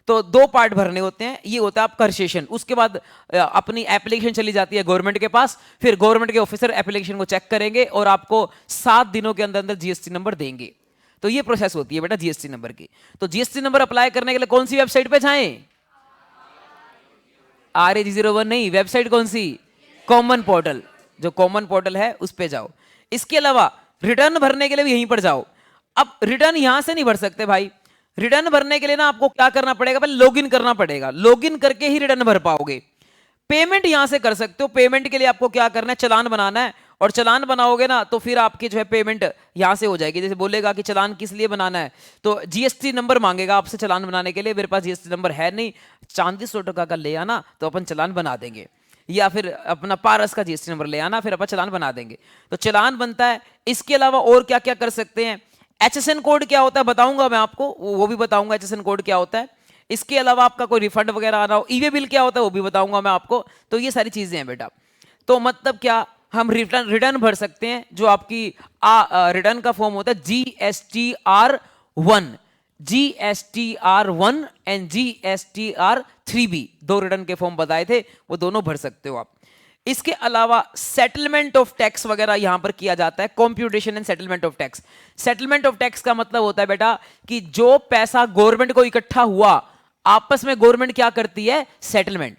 तो 2 पार्ट भरने होते हैं, ये होता है आपका रजिस्ट्रेशन। उसके बाद अपनी एप्लीकेशन चली जाती है गवर्नमेंट के पास, फिर गवर्नमेंट के ऑफिसर एप्लीकेशन को चेक करेंगे और आपको 7 दिनों के अंदर अंदर जीएसटी नंबर देंगे। तो ये प्रोसेस होती है बेटा जीएसटी नंबर की। तो जीएसटी नंबर अप्लाई करने के लिए कौन सी वेबसाइट पे जाएं, REG01 नहीं, वेबसाइट कौन सी, कॉमन पोर्टल, जो कॉमन पोर्टल है उस पे जाओ। इसके अलावा रिटर्न भरने के लिए भी यहीं पर जाओ। अब रिटर्न यहां से नहीं भर सकते भाई, रिटर्न भरने के लिए ना आपको क्या करना पड़ेगा, पहले लॉगिन करना पड़ेगा, लॉगिन करके ही रिटर्न भर पाओगे। पेमेंट यहां से कर सकते हो। पेमेंट के लिए आपको क्या करना है, चालान बनाना है, और चालान बनाओगे ना तो फिर आपकी जो है पेमेंट यहां से हो जाएगी। जैसे बोलेगा कि चालान किस लिए बनाना है, तो जीएसटी नंबर मांगेगा आपसे चालान बनाने के लिए। मेरे पास जीएसटी नंबर है नहीं, चांदी 100 टका का ले आना तो अपन चालान बना देंगे, या फिर अपना पारस का जीएसटी नंबर ले आना, फिर अपन चालान बना देंगे। तो चालान बनता है। इसके अलावा और क्या क्या कर सकते हैं, HSN कोड क्या होता है बताऊंगा मैं आपको, वो भी बताऊंगा HSN कोड क्या होता है। इसके अलावा आपका कोई रिफंड वगैरह आना हो, ईवे बिल क्या होता है वो भी बताऊंगा मैं आपको। तो ये सारी चीजें हैं बेटा। तो मतलब क्या, हम रिटर्न भर सकते हैं, जो आपकी रिटर्न का फॉर्म होता है GSTR1 एंड GSTR3B, 2 रिटर्न के फॉर्म बताए थे, वो दोनों भर सकते हो आप। इसके अलावा सेटलमेंट ऑफ टैक्स वगैरह यहां पर किया जाता है, computation and settlement of tax. Settlement of tax का मतलब होता है बेटा कि जो पैसा गवर्नमेंट को इकट्ठा हुआ, आपस में गवर्नमेंट क्या करती है, सेटलमेंट।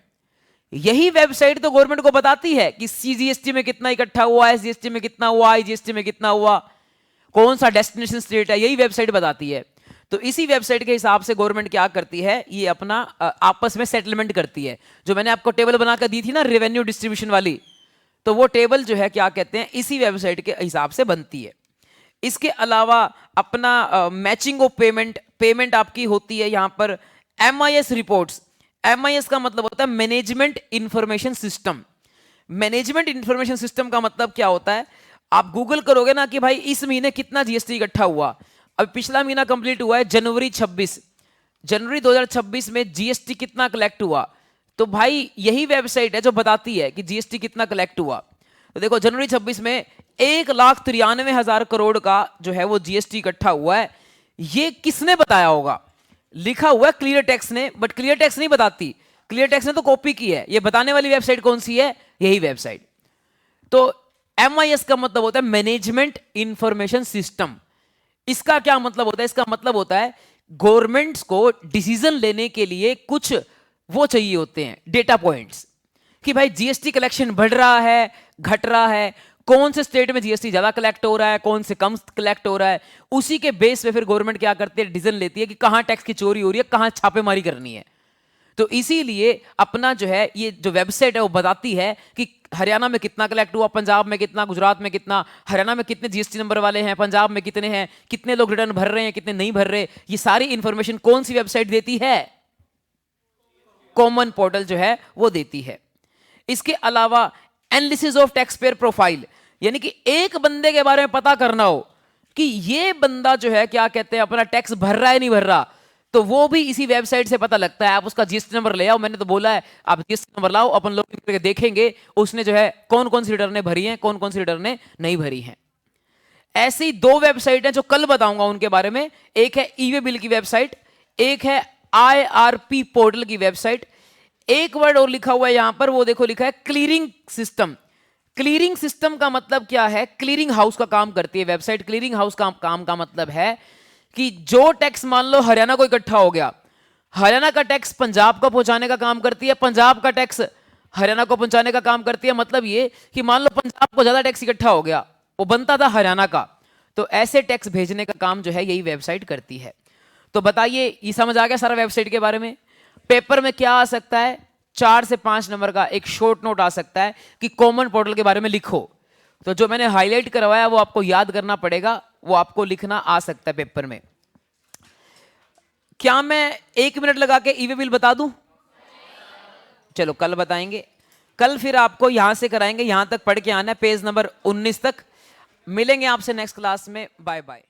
यही वेबसाइट तो गवर्नमेंट को बताती है कि CGST में कितना इकट्ठा हुआ, SGST में कितना हुआ, IGST में कितना हुआ, कौन सा डेस्टिनेशन स्टेट है, यही वेबसाइट बताती है। तो इसी वेबसाइट के हिसाब से गवर्नमेंट क्या करती है, ये अपना आपस में सेटलमेंट करती है। जो मैंने आपको टेबल बनाकर दी थी ना रेवेन्यू डिस्ट्रीब्यूशन वाली, तो वो टेबल जो है क्या कहते हैं, इसी वेबसाइट के हिसाब से बनती है। इसके अलावा अपना मैचिंग ऑफ पेमेंट आपकी होती है यहाँ पर MIS रिपोर्ट्स। MIS का मतलब होता है management information system. Management information system का मतलब क्या होता है, आप गूगल करोगे ना कि भाई इस महीने कितना जीएसटी इकट्ठा हुआ। अब पिछला महीना कंप्लीट हुआ है जनवरी 2026 में जीएसटी कितना कलेक्ट हुआ, तो भाई यही वेबसाइट है जो बताती है कि जीएसटी कितना कलेक्ट हुआ। तो देखो जनवरी 26 में 1,93,000 करोड़ का जो है वो जीएसटी इकट्ठा हुआ है। ये किसने बताया होगा, लिखा हुआ है क्लियर टैक्स ने, बट क्लियर टैक्स नहीं बताती, क्लियर टैक्स ने तो कॉपी की है। ये बताने वाली वेबसाइट कौन सी है, यही वेबसाइट। तो MIS का मतलब होता है मैनेजमेंट इंफॉर्मेशन सिस्टम। इसका क्या मतलब होता है, इसका मतलब होता है गवर्नमेंट्स को डिसीजन लेने के लिए कुछ वो चाहिए होते हैं डेटा पॉइंट्स, कि भाई जीएसटी कलेक्शन बढ़ रहा है घट रहा है, कौन से स्टेट में जीएसटी ज्यादा कलेक्ट हो रहा है, कौन से कम कलेक्ट हो रहा है। उसी के बेस पे फिर गवर्नमेंट क्या करती है, डिसीजन लेती है कि कहां टैक्स की चोरी हो रही है, कहां छापेमारी करनी है। तो इसीलिए अपना जो है ये जो वेबसाइट है वो बताती है कि हरियाणा में कितना कलेक्ट हुआ, पंजाब में कितना, गुजरात में कितना, हरियाणा में कितने जीएसटी नंबर वाले हैं, पंजाब में कितने हैं, कितने लोग रिटर्न भर रहे हैं, कितने नहीं भर रहे। ये सारी इंफॉर्मेशन कौन सी वेबसाइट देती है, कॉमन पोर्टल जो है वो देती है। इसके अलावा analysis of tax payer profile, यानी कि एक बंदे के बारे में पता करना हो कि ये बंदा जो है क्या कहते हैं अपना टैक्स भर रहा है नहीं भर रहा, तो वो भी इसी वेबसाइट से पता लगता है। आप उसका जीएसटी नंबर ले आओ, मैंने तो बोला है आप जीएसटी नंबर लाओ, अपन लोग करके देखेंगे उसने जो है कौन कौन सी रिटर्नें भरी हैं, कौन कौन सी रिटर्नें नहीं भरी हैं। ऐसी 2 वेबसाइट हैं जो कल बताऊंगा उनके बारे में, एक है ई वे बिल की वेबसाइट, एक है IRP पोर्टल की वेबसाइट। एक वर्ड और लिखा हुआ है यहां पर, वो देखो लिखा है क्लियरिंग सिस्टम। क्लियरिंग सिस्टम का मतलब क्या है, क्लियरिंग हाउस का काम करती है वेबसाइट। क्लियरिंग हाउस का काम का मतलब है कि जो टैक्स मान लो हरियाणा को इकट्ठा हो गया, हरियाणा का टैक्स पंजाब को पहुंचाने का काम करती है, पंजाब का टैक्स हरियाणा को पहुंचाने का काम करती है। मतलब ये कि मान लो पंजाब को ज्यादा टैक्स इकट्ठा हो गया, वो बनता था हरियाणा का, तो ऐसे टैक्स भेजने का काम जो है यही वेबसाइट करती है। तो बताइए ये समझ आ गया सारा वेबसाइट के बारे में। पेपर में क्या आ सकता है, 4 से 5 नंबर का एक शॉर्ट नोट आ सकता है कि कॉमन पोर्टल के बारे में लिखो। तो जो मैंने हाईलाइट करवाया वो आपको याद करना पड़ेगा, वो आपको लिखना आ सकता है पेपर में। क्या मैं 1 मिनट लगा के ई वे बिल बता दूं? चलो कल बताएंगे, कल फिर आपको यहां से कराएंगे, यहां तक पढ़ के आना है पेज नंबर 19 तक। मिलेंगे आपसे नेक्स्ट क्लास में, बाय बाय।